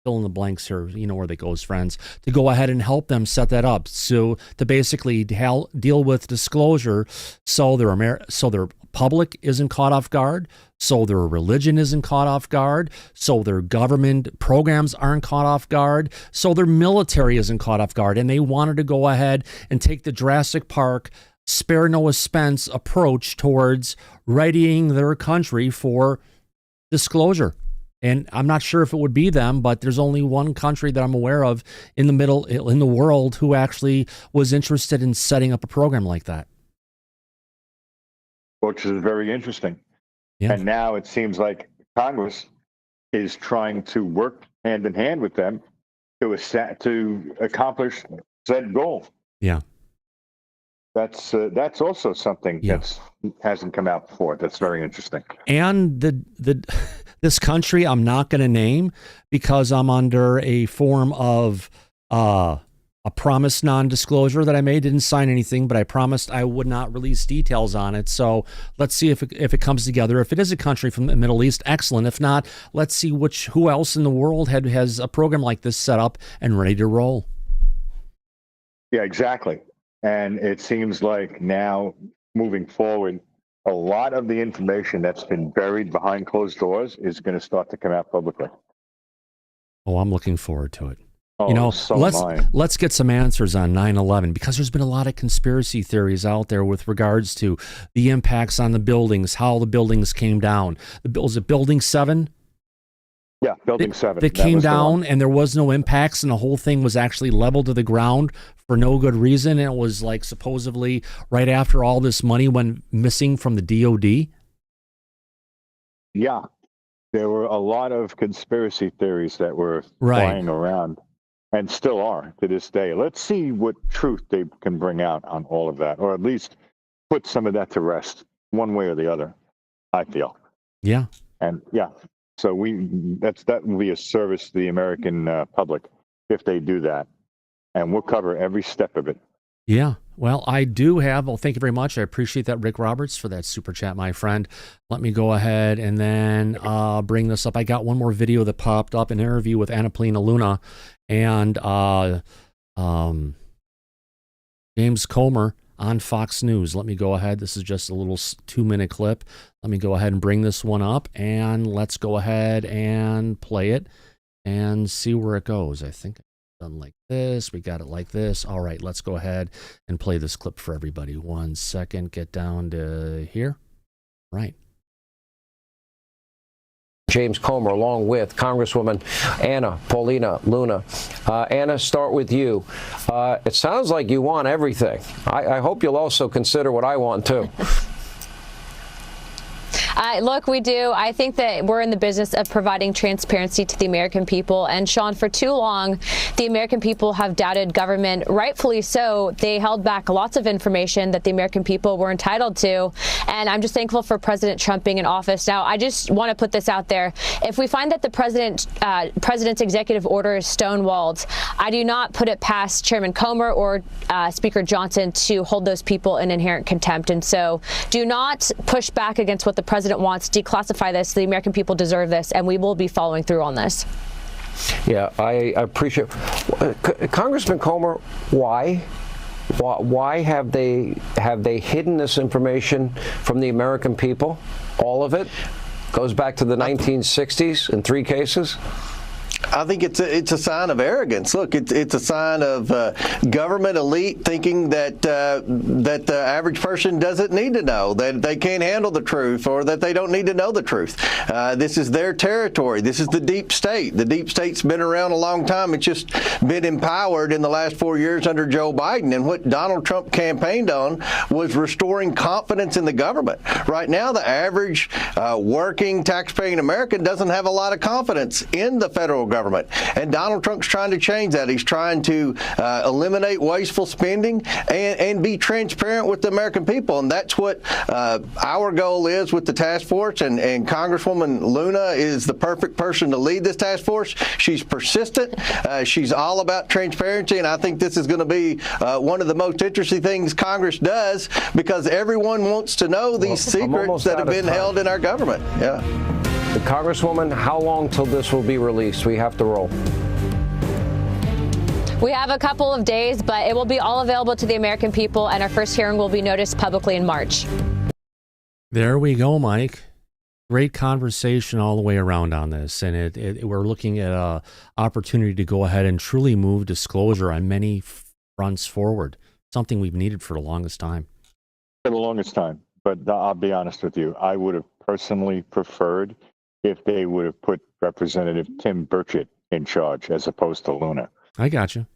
fill in the blanks here, you know where that goes, friends, to go ahead and help them set that up. So to basically deal with disclosure so their public isn't caught off guard, so their religion isn't caught off guard, so their government programs aren't caught off guard, so their military isn't caught off guard. And they wanted to go ahead and take the Jurassic Park spare no expense approach towards readying their country for disclosure. And I'm not sure if it would be them, but there's only one country that I'm aware of in the world who actually was interested in setting up a program like that. Which is very interesting. Yeah. And now it seems like Congress is trying to work hand in hand with them to accomplish said goal. Yeah. That's also something that hasn't come out before. That's very interesting. And this country I'm not going to name because I'm under a form of a promise non-disclosure that I made. Didn't sign anything, but I promised I would not release details on it. So let's see if it comes together. If it is a country from the Middle East, excellent. If not, let's see who else in the world has a program like this set up and ready to roll. Yeah, exactly. And it seems like now, moving forward, a lot of the information that's been buried behind closed doors is going to start to come out publicly. Oh, I'm looking forward to it. You know, so let's get some answers on 9/11, because there's been a lot of conspiracy theories out there with regards to the impacts on the buildings, how the buildings came down. Was it Building 7? Yeah, Building 7. That came down and there was no impacts, and the whole thing was actually leveled to the ground for no good reason. And it was like supposedly right after all this money went missing from the DOD. Yeah, there were a lot of conspiracy theories that were flying around, and still are to this day. Let's see what truth they can bring out on all of that, or at least put some of that to rest, one way or the other, I feel. Yeah. And so that will be a service to the American public if they do that, and we'll cover every step of it. Yeah. Well, I do have. Well, thank you very much. I appreciate that, Rick Roberts, for that super chat, my friend. Let me go ahead and then bring this up. I got one more video that popped up, an interview with Annapolina Luna and James Comer on Fox News. Let me go ahead. This is just a little 2-minute clip. Let me go ahead and bring this one up, and let's go ahead and play it and see where it goes. I think done like this. We got it like this. All right, let's go ahead and play this clip for everybody. 1 second. Get down to here. Right. James Comer, along with Congresswoman Annapolina Luna. Anna, start with you. It sounds like you want everything. I hope you'll also consider what I want too. Look, we do. I think that we're in the business of providing transparency to the American people. And Sean, for too long, the American people have doubted government, rightfully so. They held back lots of information that the American people were entitled to. And I'm just thankful for President Trump being in office. Now, I just want to put this out there. If we find that the president's executive order is stonewalled, I do not put it past Chairman Comer or Speaker Johnson to hold those people in inherent contempt. And so do not push back against what the president wants. Declassify this. The American people deserve this, and we will be following through on this. Yeah, I appreciate Congressman Comer. Why have they hidden this information from the American people? All of it goes back to the 1960s in 3 cases. I think it's a sign of arrogance. Look, it's a sign of government elite thinking that that the average person doesn't need to know, that they can't handle the truth, or that they don't need to know the truth. This is their territory. This is the deep state. The deep state's been around a long time. It's just been empowered in the last 4 years under Joe Biden. And what Donald Trump campaigned on was restoring confidence in the government. Right now, the average working, taxpaying American doesn't have a lot of confidence in the federal government. And Donald Trump's trying to change that. He's trying to eliminate wasteful spending and be transparent with the American people. And that's what our goal is with the task force. And Congresswoman Luna is the perfect person to lead this task force. She's persistent. She's all about transparency. And I think this is going to be one of the most interesting things Congress does, because everyone wants to know these secrets that have been held in our government. Yeah. Congresswoman, how long till this will be released? We have to roll. We have a couple of days, but it will be all available to the American people, and our first hearing will be noticed publicly in March. There we go, Mike. Great conversation all the way around on this, and we're looking at an opportunity to go ahead and truly move disclosure on many fronts forward, something we've needed for the longest time. For the longest time, but I'll be honest with you, I would have personally preferred if they would have put Representative Tim Burchett in charge as opposed to Luna. I got you.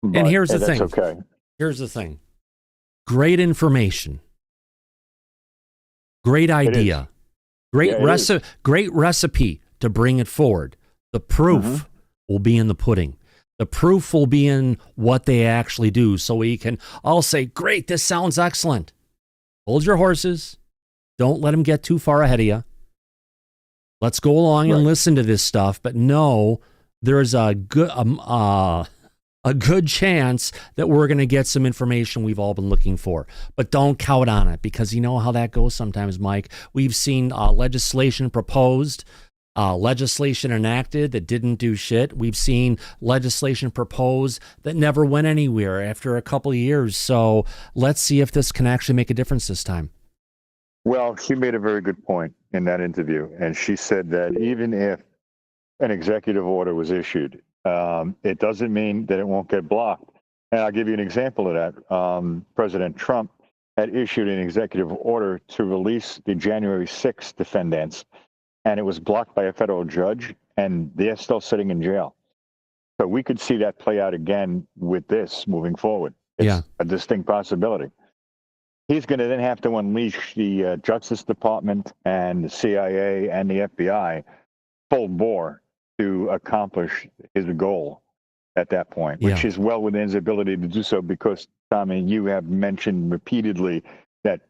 And here's the thing. Okay. Here's the thing. Great information. Great idea. Great recipe to bring it forward. The proof will be in the pudding. The proof will be in what they actually do. So we can all say, great, this sounds excellent. Hold your horses. Don't let them get too far ahead of you. Let's go along and listen to this stuff, but no, there's a good chance that we're going to get some information we've all been looking for. But don't count on it, because you know how that goes sometimes, Mike. We've seen legislation proposed, legislation enacted that didn't do shit. We've seen legislation proposed that never went anywhere after a couple of years. So let's see if this can actually make a difference this time. Well, she made a very good point in that interview, and she said that even if an executive order was issued It doesn't mean that it won't get blocked. And I'll give you an example of that. President Trump had issued an executive order to release the January 6th defendants, and it was blocked by a federal judge, and they're still sitting in jail. So we could see that play out again with this moving forward. It's a distinct possibility. He's going to then have to unleash the Justice Department and the CIA and the FBI full bore to accomplish his goal at that point, which is well within his ability to do so because, Tommy, you have mentioned repeatedly that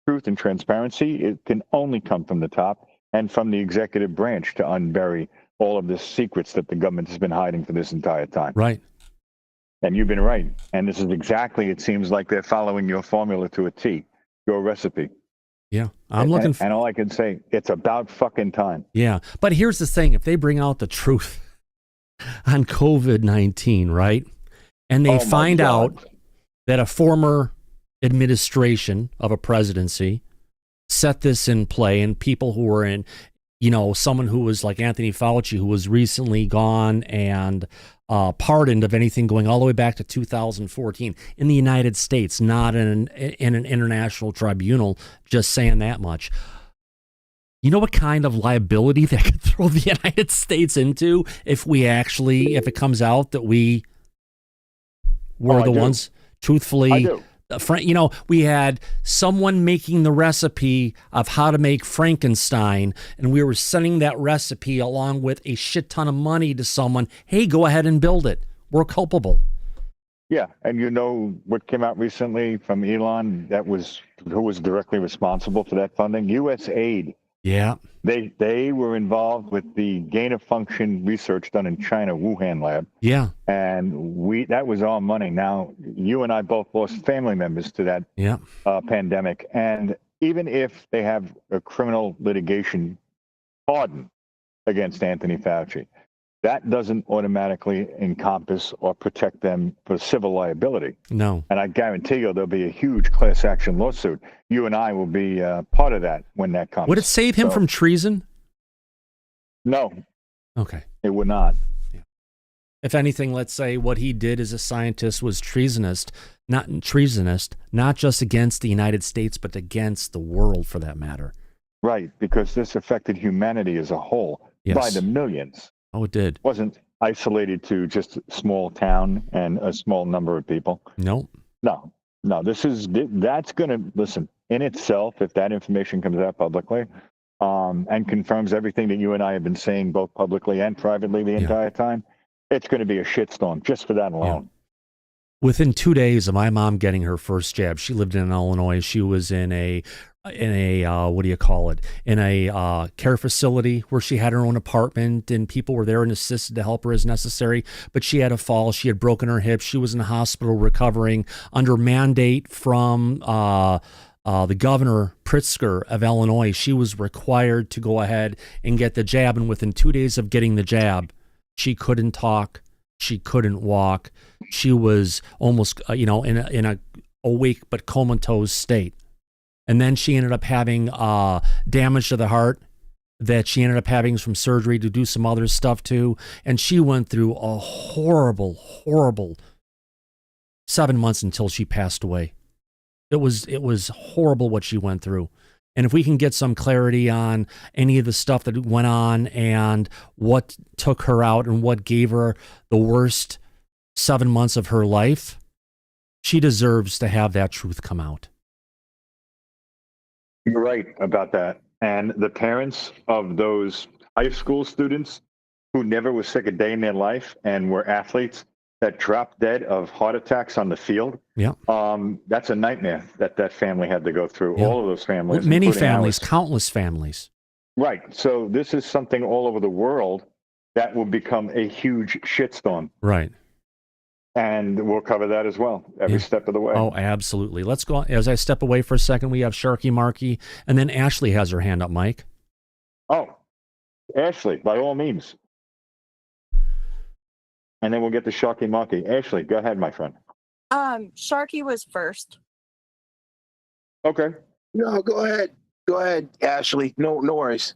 truth and transparency, it can only come from the top and from the executive branch to unbury all of the secrets that the government has been hiding for this entire time. Right. And you've been right. And this is exactly, it seems like they're following your formula to a T, your recipe. Yeah. I'm looking and all I can say, it's about fucking time. Yeah. But here's the thing. If they bring out the truth on COVID-19, right? And they find out that a former administration of a presidency set this in play and people who were in, someone who was like Anthony Fauci, who was recently gone and pardoned of anything going all the way back to 2014 in the United States, not in an international tribunal, just saying that much. You know what kind of liability that could throw the United States into if it comes out that we were the ones, truthfully. I do. We had someone making the recipe of how to make Frankenstein, and we were sending that recipe along with a shit ton of money to someone. Hey, go ahead and build it. We're culpable. Yeah, and you know what came out recently from Elon who was directly responsible for that funding? USAID. Yeah. They were involved with the gain of function research done in China, Wuhan lab. Yeah. And that was our money. Now, you and I both lost family members to that pandemic. And even if they have a criminal litigation pardon against Anthony Fauci, that doesn't automatically encompass or protect them for civil liability. No. And I guarantee you there'll be a huge class action lawsuit. You and I will be part of that when that comes. Would it save him from treason? No. Okay. It would not. Yeah. If anything, let's say what he did as a scientist was treasonous, not just against the United States, but against the world for that matter. Right, because this affected humanity as a whole by the millions. Oh, it did. It wasn't isolated to just a small town and a small number of people. No. That's going to, listen, in itself, if that information comes out publicly and confirms everything that you and I have been saying both publicly and privately the entire time, it's going to be a shitstorm just for that alone. Yeah. Within 2 days of my mom getting her first jab, she lived in Illinois. She was in a care facility where she had her own apartment and people were there and assisted to help her as necessary. But she had a fall. She had broken her hip. She was in the hospital recovering under mandate from the governor Pritzker of Illinois. She was required to go ahead and get the jab. And within 2 days of getting the jab, she couldn't talk. She couldn't walk. She was almost, in a awake but comatose state. And then she ended up having damage to the heart that she ended up having from surgery to do some other stuff too. And she went through a horrible, horrible 7 months until she passed away. It was horrible what she went through. And if we can get some clarity on any of the stuff that went on and what took her out and what gave her the worst 7 months of her life, she deserves to have that truth come out. You're right about that. And the parents of those high school students who never were sick a day in their life and were athletes that dropped dead of heart attacks on the field. Yeah. That's a nightmare that family had to go through. Yeah. All of those families. Many families, countless families. Right. So this is something all over the world that will become a huge shitstorm. Right. And we'll cover that as well, every step of the way. Oh, absolutely. Let's go. As I step away for a second, we have Sharky Marky, and then Ashley has her hand up, Mike. Oh, Ashley, by all means. And then we'll get to Sharky Marky. Ashley, go ahead, my friend. Sharky was first. Okay. No, go ahead. Go ahead, Ashley. No worries.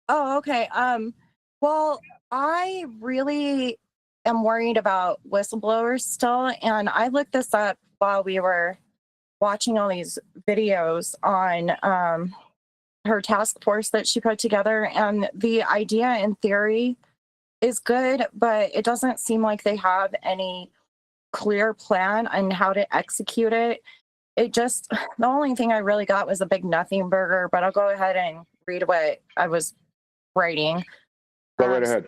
Oh, okay. Well, I really am worried about whistleblowers still. And I looked this up while we were watching all these videos on her task force that she put together. And the idea in theory is good, but it doesn't seem like they have any clear plan on how to execute it. It just, the only thing I really got was a big nothing burger, but I'll go ahead and read what I was writing. Go right ahead.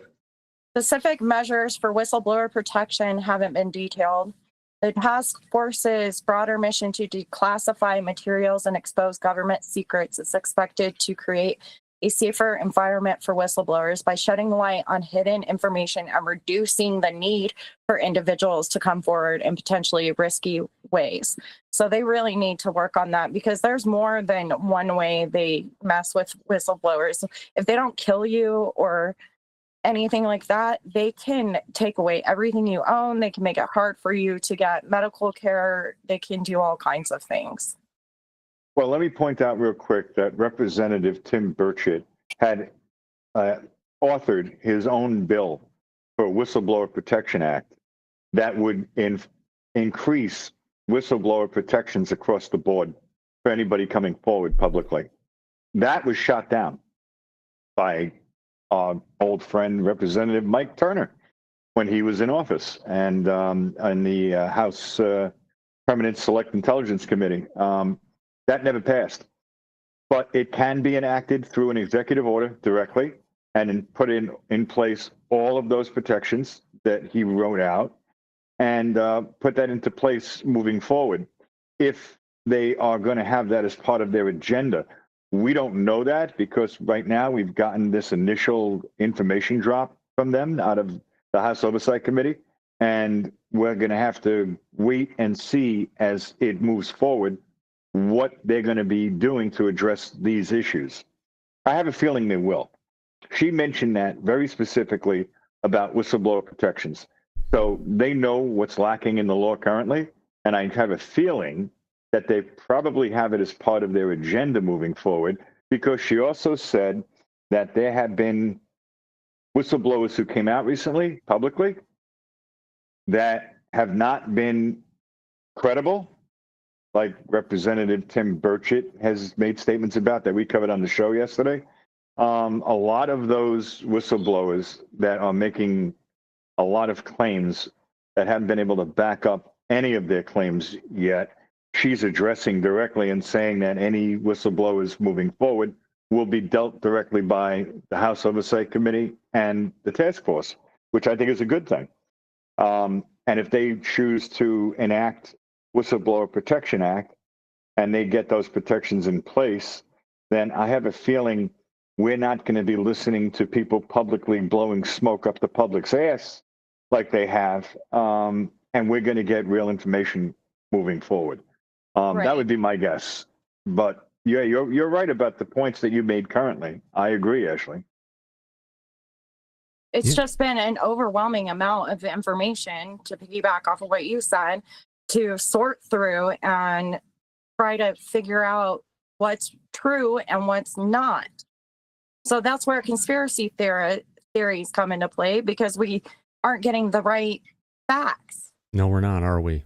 Specific measures for whistleblower protection haven't been detailed. The task force's broader mission to declassify materials and expose government secrets is expected to create a safer environment for whistleblowers by shedding light on hidden information and reducing the need for individuals to come forward in potentially risky ways. So they really need to work on that, because there's more than one way they mess with whistleblowers. If they don't kill you or anything like that, they can take away everything you own. They can make it hard for you to get medical care. They can do all kinds of things. Well, let me point out real quick that Representative Tim Burchett had authored his own bill for a Whistleblower Protection Act that would increase whistleblower protections across the board for anybody coming forward publicly. That was shot down by our old friend, Representative Mike Turner, when he was in office, and in the House Permanent Select Intelligence Committee. That never passed, but it can be enacted through an executive order directly and put in place all of those protections that he wrote out, and put that into place moving forward. If they are going to have that as part of their agenda, we don't know that, because right now we've gotten this initial information drop from them out of the House Oversight Committee, and we're going to have to wait and see as it moves forward what they're going to be doing to address these issues. I have a feeling they will. She mentioned that very specifically about whistleblower protections. So they know what's lacking in the law currently, and I have a feeling that they probably have it as part of their agenda moving forward, because she also said that there have been whistleblowers who came out recently, publicly, that have not been credible, like Representative Tim Burchett has made statements about that we covered on the show yesterday. A lot of those whistleblowers that are making a lot of claims that haven't been able to back up any of their claims yet, she's addressing directly and saying that any whistleblowers moving forward will be dealt directly by the House Oversight Committee and the task force, which I think is a good thing. And if they choose to enact Whistleblower Protection Act and they get those protections in place, then I have a feeling we're not going to be listening to people publicly blowing smoke up the public's ass like they have, and we're going to get real information moving forward. Right. That would be my guess. But yeah, you're right about the points that you made currently. I agree, Ashley. It's just been an overwhelming amount of information, to piggyback off of what you said, to sort through and try to figure out what's true and what's not. So that's where conspiracy theories come into play, because we aren't getting the right facts. No, we're not, are we?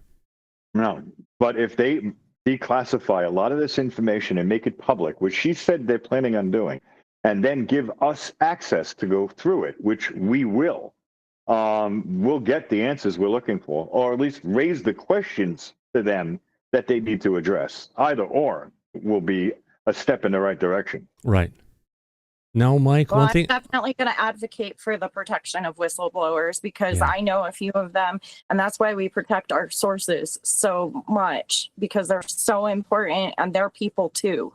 No, but if they declassify a lot of this information and make it public, which she said they're planning on doing, and then give us access to go through it, which we will, we'll get the answers we're looking for, or at least raise the questions to them that they need to address. Either or will be a step in the right direction. Right. No, Mike, Well, one thing. I'm definitely going to advocate for the protection of whistleblowers, because I know a few of them, and that's why we protect our sources so much, because they're so important and they're people too.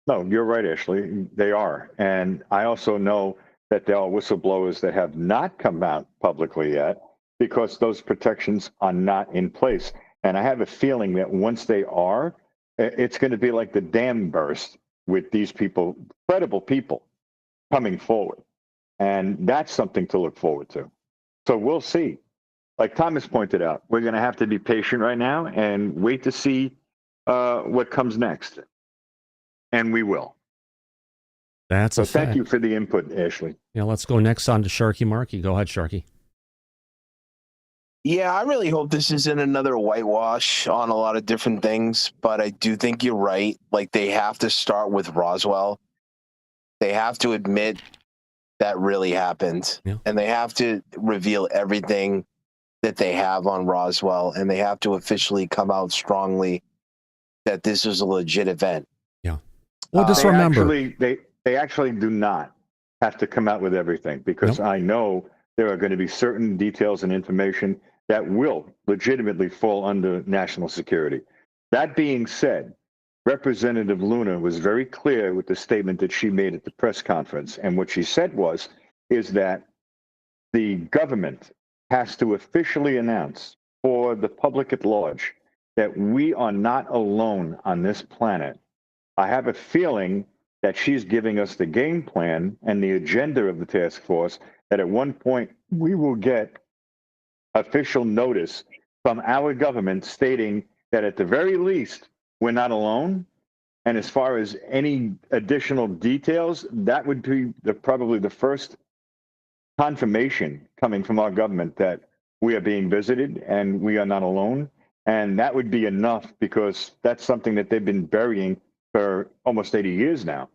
No, you're right, Ashley. They are. And I also know that there are whistleblowers that have not come out publicly yet because those protections are not in place. And I have a feeling that once they are, it's going to be like the dam burst with these people, credible people coming forward. And that's something to look forward to. So we'll see. Like Thomas pointed out, we're going to have to be patient right now and wait to see what comes next. And we will. That's so a fact. thank you for the input, Ashley. Yeah, let's go next on to Sharky Markey. Go ahead, Sharky. Yeah, I really hope this isn't another whitewash on a lot of different things, but I do think you're right. Like, they have to start with Roswell. They have to admit that really happened, and they have to reveal everything that they have on Roswell, and they have to officially come out strongly that this was a legit event. Yeah. Well, just remember. They actually do not have to come out with everything, because I know there are going to be certain details and information that will legitimately fall under national security. That being said, Representative Luna was very clear with the statement that she made at the press conference. And what she said is that the government has to officially announce for the public at large that we are not alone on this planet. I have a feeling that she's giving us the game plan and the agenda of the task force, that at one point we will get official notice from our government stating that at the very least, we're not alone. And as far as any additional details, that would be probably the first confirmation coming from our government that we are being visited and we are not alone. And that would be enough, because that's something that they've been burying for almost 80 years now.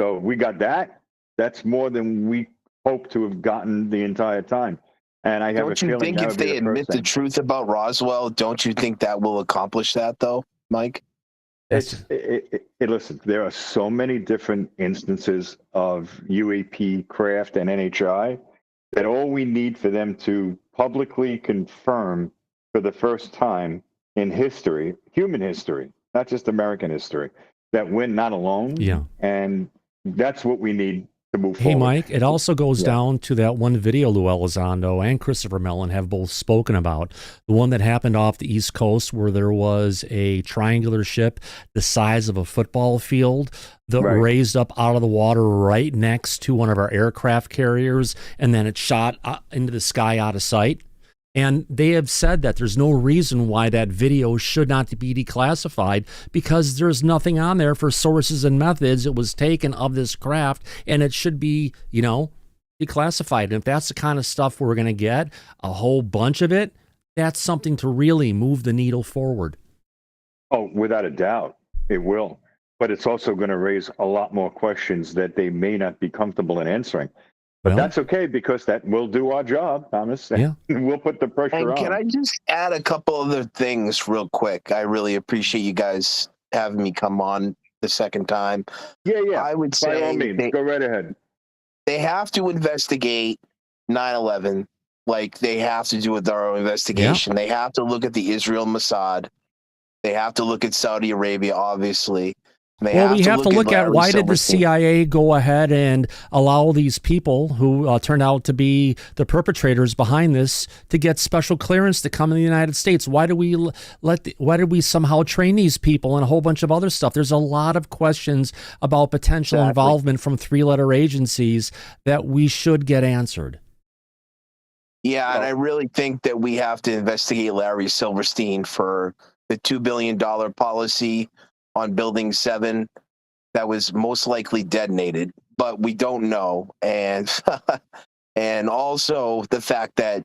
So we got that. That's more than we hope to have gotten the entire time. And I have Don't you think if they admit the truth about Roswell, don't you think that will accomplish that, though, Mike? Listen, there are so many different instances of UAP craft and NHI that all we need for them to publicly confirm for the first time in history, human history, not just American history, that we're not alone. Yeah. And that's what we need to move Hey, forward. Mike, it also goes down to that one video Lou Elizondo and Christopher Mellon have both spoken about. The one that happened off the East Coast, where there was a triangular ship the size of a football field that raised up out of the water right next to one of our aircraft carriers, and then it shot into the sky out of sight. And they have said that there's no reason why that video should not be declassified, because there's nothing on there for sources and methods it was taken of this craft, and it should be, declassified. And if that's the kind of stuff we're going to get, a whole bunch of it, that's something to really move the needle forward. Oh, without a doubt, it will. But it's also going to raise a lot more questions that they may not be comfortable in answering. But that's okay, because that will do our job, Thomas. Yeah. We'll put the pressure And on. can I just add a couple other things real quick? I really appreciate you guys having me come on the second time. Yeah. I would say by all means, go right ahead. They have to investigate 9/11 like they have to do a thorough investigation. Yeah. They have to look at the Israel Mossad. They have to look at Saudi Arabia, obviously. We have to look at why did the CIA go ahead and allow these people who turned out to be the perpetrators behind this to get special clearance to come in the United States? Why do we why did we somehow train these people and a whole bunch of other stuff? There's a lot of questions about potential involvement from three-letter agencies that we should get answered. Yeah, and I really think that we have to investigate Larry Silverstein for the $2 billion policy on Building 7 that was most likely detonated, but we don't know. And and also the fact that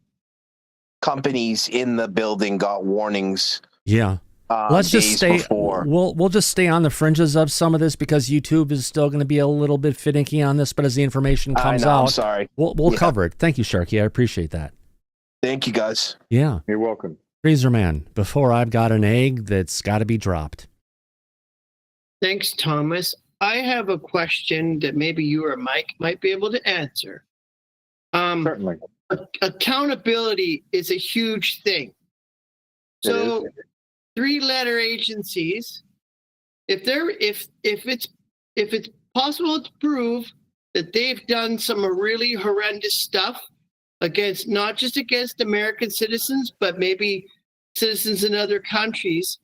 companies in the building got warnings. Yeah. Let's just stay. Before. We'll just stay on the fringes of some of this, because YouTube is still going to be a little bit finicky on this. But as the information comes out, I'm sorry. We'll cover it. Thank you, Sharky. I appreciate that. Thank you, guys. Yeah. You're welcome. Freezer Man, before I've got an egg that's got to be dropped. Thanks, Thomas. I have a question that maybe you or Mike might be able to answer. Certainly. Accountability is a huge thing. So, three-letter agencies, if it's possible to prove that they've done some really horrendous stuff against, not just against American citizens, but maybe citizens in other countries,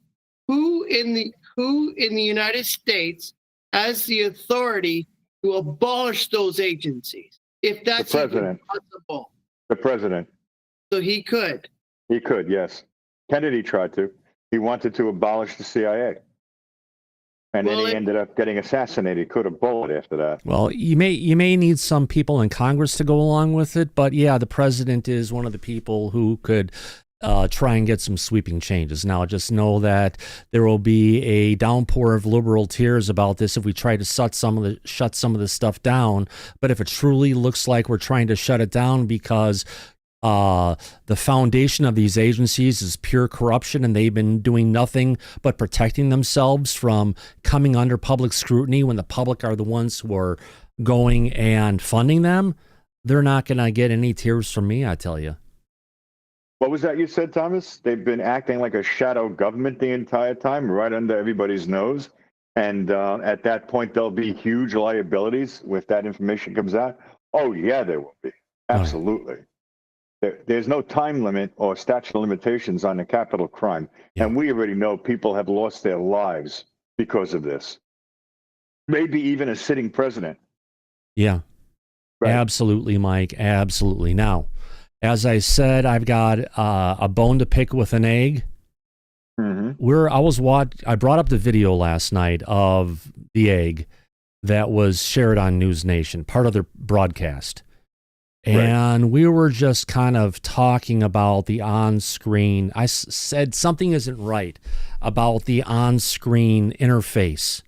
who in the United States has the authority to abolish those agencies, if that's even possible? The president. So he could. He could, yes. Kennedy tried to. He wanted to abolish the CIA. And then he ended up getting assassinated, caught a bullet after that. Well, you may need some people in Congress to go along with it, but yeah, the president is one of the people who could try and get some sweeping changes. Now, just know that there will be a downpour of liberal tears about this if we try to shut some of this stuff down. But if it truly looks like we're trying to shut it down because the foundation of these agencies is pure corruption and they've been doing nothing but protecting themselves from coming under public scrutiny when the public are the ones who are going and funding them, they're not going to get any tears from me, I tell you. What was that you said, Thomas? They've been acting like a shadow government the entire time, right under everybody's nose. And at that point, there'll be huge liabilities if that information comes out. Oh, yeah, there will be. Absolutely. There's no time limit or statute of limitations on a capital crime. Yeah. And we already know people have lost their lives because of this. Maybe even a sitting president. Yeah. Right. Absolutely, Mike. Absolutely. Now, as I said, I've got a bone to pick with an egg. Mm-hmm. I brought up the video last night of the egg that was shared on News Nation, part of their broadcast. And we were just kind of talking about the on-screen. I said something isn't right about the on-screen interface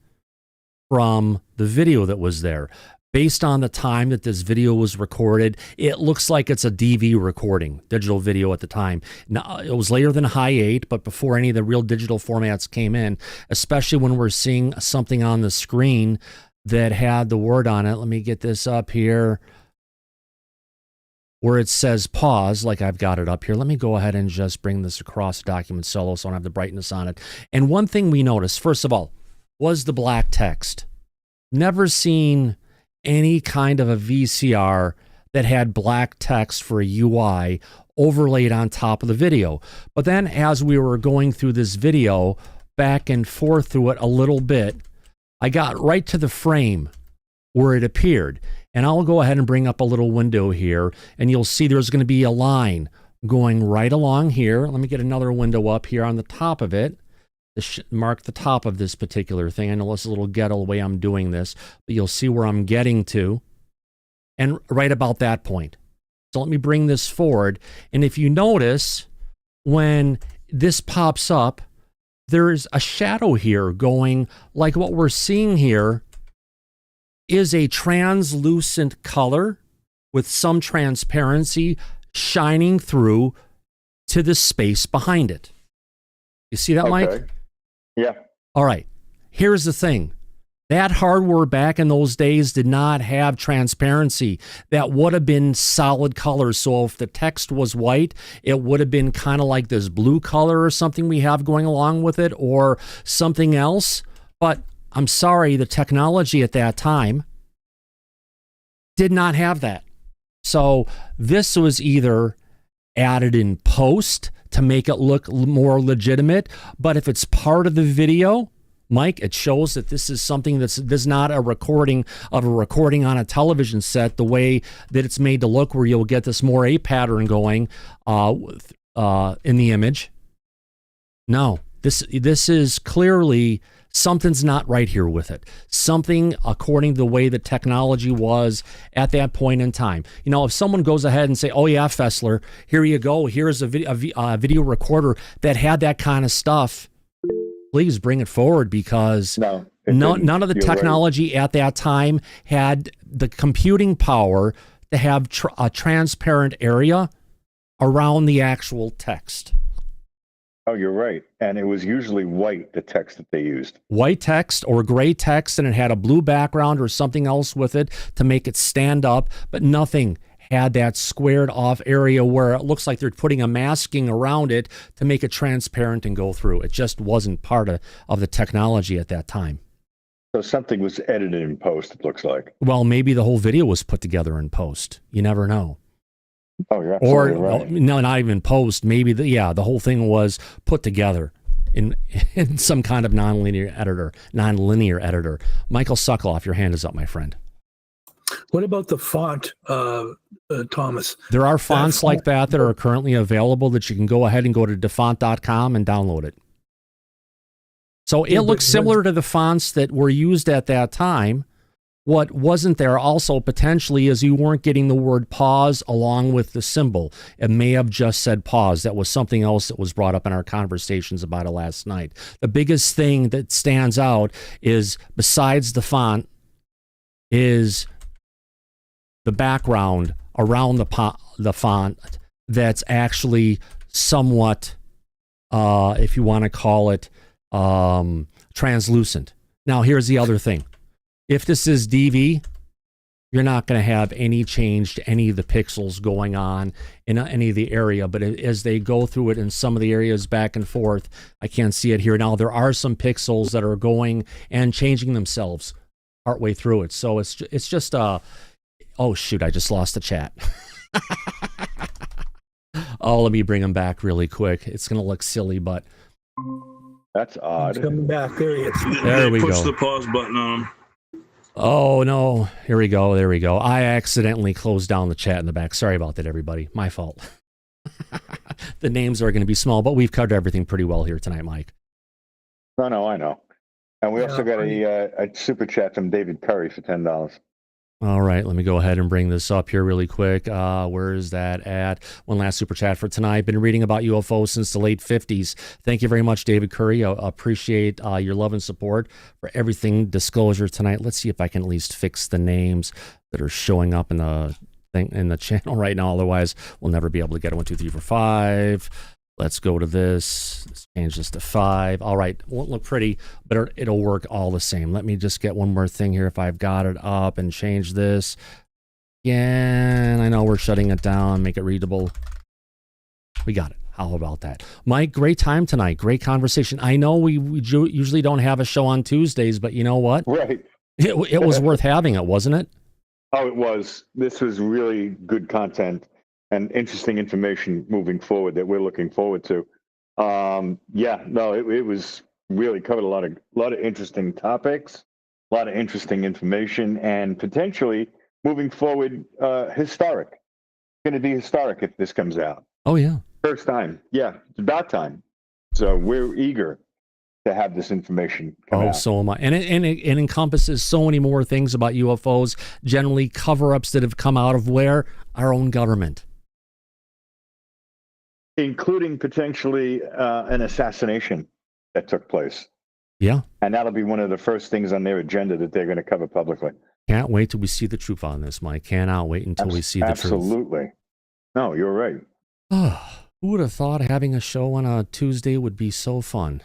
from the video that was there. Based on the time that this video was recorded, it looks like it's a DV recording, digital video at the time. Now, it was later than High 8, but before any of the real digital formats came in, especially when we're seeing something on the screen that had the word on it. Let me get this up here where it says pause, like I've got it up here. Let me go ahead and just bring this across the document solo so I don't have the brightness on it. And one thing we noticed, first of all, was the black text. Never seen any kind of a VCR that had black text for a UI overlaid on top of the video. But then as we were going through this video, back and forth through it a little bit, I got right to the frame where it appeared. And I'll go ahead and bring up a little window here, and you'll see there's going to be a line going right along here. Let me get another window up here on the top of it. Mark the top of this particular thing. I know it's a little ghetto the way I'm doing this, but you'll see where I'm getting to. And right about that point. So let me bring this forward. And if you notice, when this pops up, there's a shadow here going like what we're seeing here is a translucent color with some transparency shining through to the space behind it. You see that, okay. Mike? Yeah. All right. Here's the thing. That hardware back in those days did not have transparency. That would have been solid colors. So if the text was white, it would have been kind of like this blue color or something we have going along with it or something else. But I'm sorry, the technology at that time did not have that. So this was either added in post to make it look more legitimate, but if it's part of the video, Mike, it shows that this is something this is not a recording of a recording on a television set the way that it's made to look, where you'll get this Moiré pattern going in the image. No, this is clearly something's not right here with it. Something according to the way the technology was at that point in time. You know, if someone goes ahead and say, oh yeah, Fessler, here you go. Here's a video recorder that had that kind of stuff. Please bring it forward, because none of the technology at that time had the computing power to have a transparent area around the actual text. Oh, you're right. And it was usually white, the text that they used. White text or gray text, and it had a blue background or something else with it to make it stand up, but nothing had that squared off area where it looks like they're putting a masking around it to make it transparent and go through. It just wasn't part of the technology at that time. So something was edited in post, it looks like. Well, maybe the whole video was put together in post. You never know. Oh, you're absolutely right. No, not even post. Maybe the whole thing was put together in some kind of nonlinear editor. Michael Sokoloff, your hand is up, my friend. What about the font, Thomas? There are fonts like that are currently available that you can go ahead and go to defont.com and download it. So it looks similar to the fonts that were used at that time. What wasn't there also potentially is you weren't getting the word pause along with the symbol. It may have just said pause. That was something else that was brought up in our conversations about it last night. The biggest thing that stands out is, besides the font, is the background around the font that's actually somewhat, if you want to call it, translucent. Now, here's the other thing. If this is DV, you're not going to have any change to any of the pixels going on in any of the area. But as they go through it in some of the areas back and forth, I can't see it here now. There are some pixels that are going and changing themselves partway through it. So it's just oh shoot, I just lost the chat. Oh, let me bring them back really quick. It's going to look silly, but that's odd. It's coming back. There he is. There we go. Push the pause button on him. Oh, no. Here we go. There we go. I accidentally closed down the chat in the back. Sorry about that, everybody. My fault. The names are going to be small, but we've covered everything pretty well here tonight, Mike. No, I know. And we also got a super chat from David Curry for $10. All right, let me go ahead and bring this up here really quick. Where is that at? One last super chat for tonight. Been reading about UFOs since the late 50s. Thank you very much, David Curry. I appreciate your love and support for everything Disclosure tonight. Let's see if I can at least fix the names that are showing up in the thing in the channel right now. Otherwise, we'll never be able to get it. 1, 2, 3, 4, 5. Let's go to this. Let's change this to 5. All right, won't look pretty, but it'll work all the same. Let me just get one more thing here if I've got it up and change this. Again, I know we're shutting it down, make it readable. We got it. How about that? Mike, great time tonight. Great conversation. I know we usually don't have a show on Tuesdays, but you know what? Right. It was worth having it, wasn't it? Oh, it was. This was really good content and interesting information moving forward that we're looking forward to. It was really covered a lot of interesting topics, a lot of interesting information, and potentially moving forward, historic. It's going to be historic if this comes out. Oh yeah, first time. Yeah, it's about time. So we're eager to have this information come out. So am I. And it encompasses so many more things about UFOs, generally cover-ups that have come out of where? Our own government. Including potentially an assassination that took place. Yeah. And that'll be one of the first things on their agenda that they're going to cover publicly. Can't wait till we see the truth on this, Mike. Cannot wait until we see the truth. Absolutely. No, you're right. Who would have thought having a show on a Tuesday would be so fun?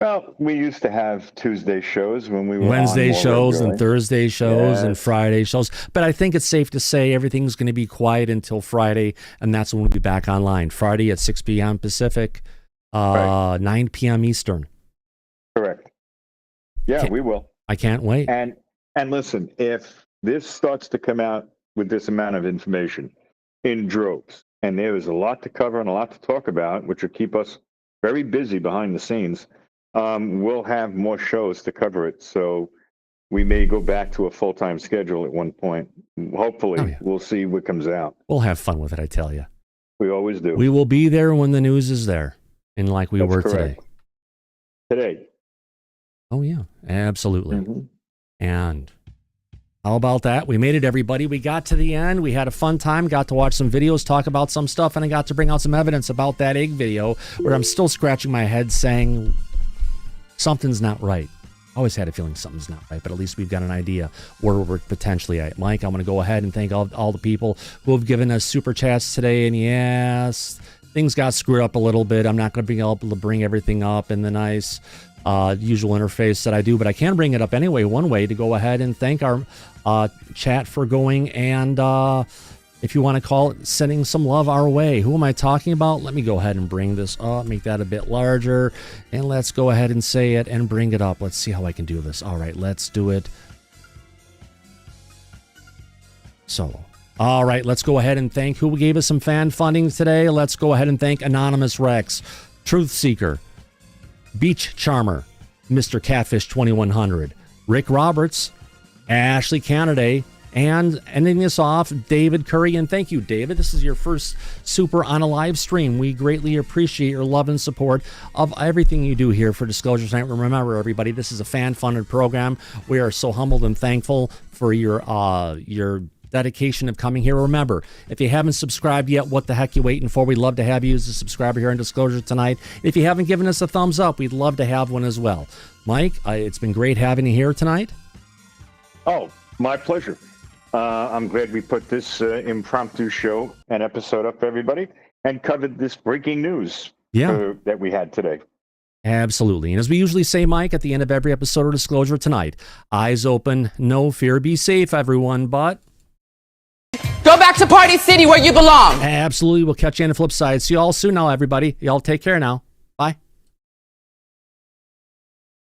Well, we used to have Tuesday shows when we were Wednesday shows and Thursday shows and Yes. Friday shows. But I think it's safe to say everything's going to be quiet until Friday, and that's when we'll be back online. Friday at 6 p.m. Pacific, 9 p.m. Eastern. Correct. Yeah, we will. I can't wait. And listen, if this starts to come out with this amount of information in droves, and there is a lot to cover and a lot to talk about, which will keep us very busy behind the scenes, we'll have more shows to cover it. So we may go back to a full-time schedule at one point. Hopefully, we'll see what comes out. We'll have fun with it, I tell you. We always do. We will be there when the news is there, and like we were correct. Today. Oh, yeah, absolutely. And how about that? We made it, everybody. We got to the end. We had a fun time, got to watch some videos, talk about some stuff, and I got to bring out some evidence about that egg video where I'm still scratching my head saying something's not right. Always had a feeling something's not right, but at least we've got an idea where we're potentially at. Mike, I'm going to go ahead and thank all the people who have given us super chats today. And yes, things got screwed up a little bit. I'm not going to be able to bring everything up in the nice usual interface that I do, but I can bring it up anyway. One way to go ahead and thank our chat for going and if you want to call it, sending some love our way. Who am I talking about? Let me go ahead and bring this up, make that a bit larger, and let's go ahead and say it and bring it up. Let's see how I can do this. All right, let's do it. So, all right, let's go ahead and thank who gave us some fan funding today. Let's go ahead and thank Anonymous Rex, Truth Seeker, Beach Charmer, Mr. Catfish 2100, Rick Roberts, Ashley Canaday, And ending this off, David Curry. And thank you, David. This is your first super on a live stream. We greatly appreciate your love and support of everything you do here for Disclosure Tonight. Remember, everybody, this is a fan-funded program. We are so humbled and thankful for your dedication of coming here. Remember, if you haven't subscribed yet, what the heck you waiting for? We'd love to have you as a subscriber here on Disclosure Tonight. If you haven't given us a thumbs up, we'd love to have one as well. Mike, it's been great having you here tonight. Oh, my pleasure. I'm glad we put this impromptu show and episode up for everybody and covered this breaking news that we had today. Absolutely. And as we usually say, Mike, at the end of every episode of Disclosure Tonight, eyes open, no fear, be safe, everyone, but go back to Party City where you belong. Absolutely. We'll catch you on the flip side. See you all soon now, everybody. Y'all take care now.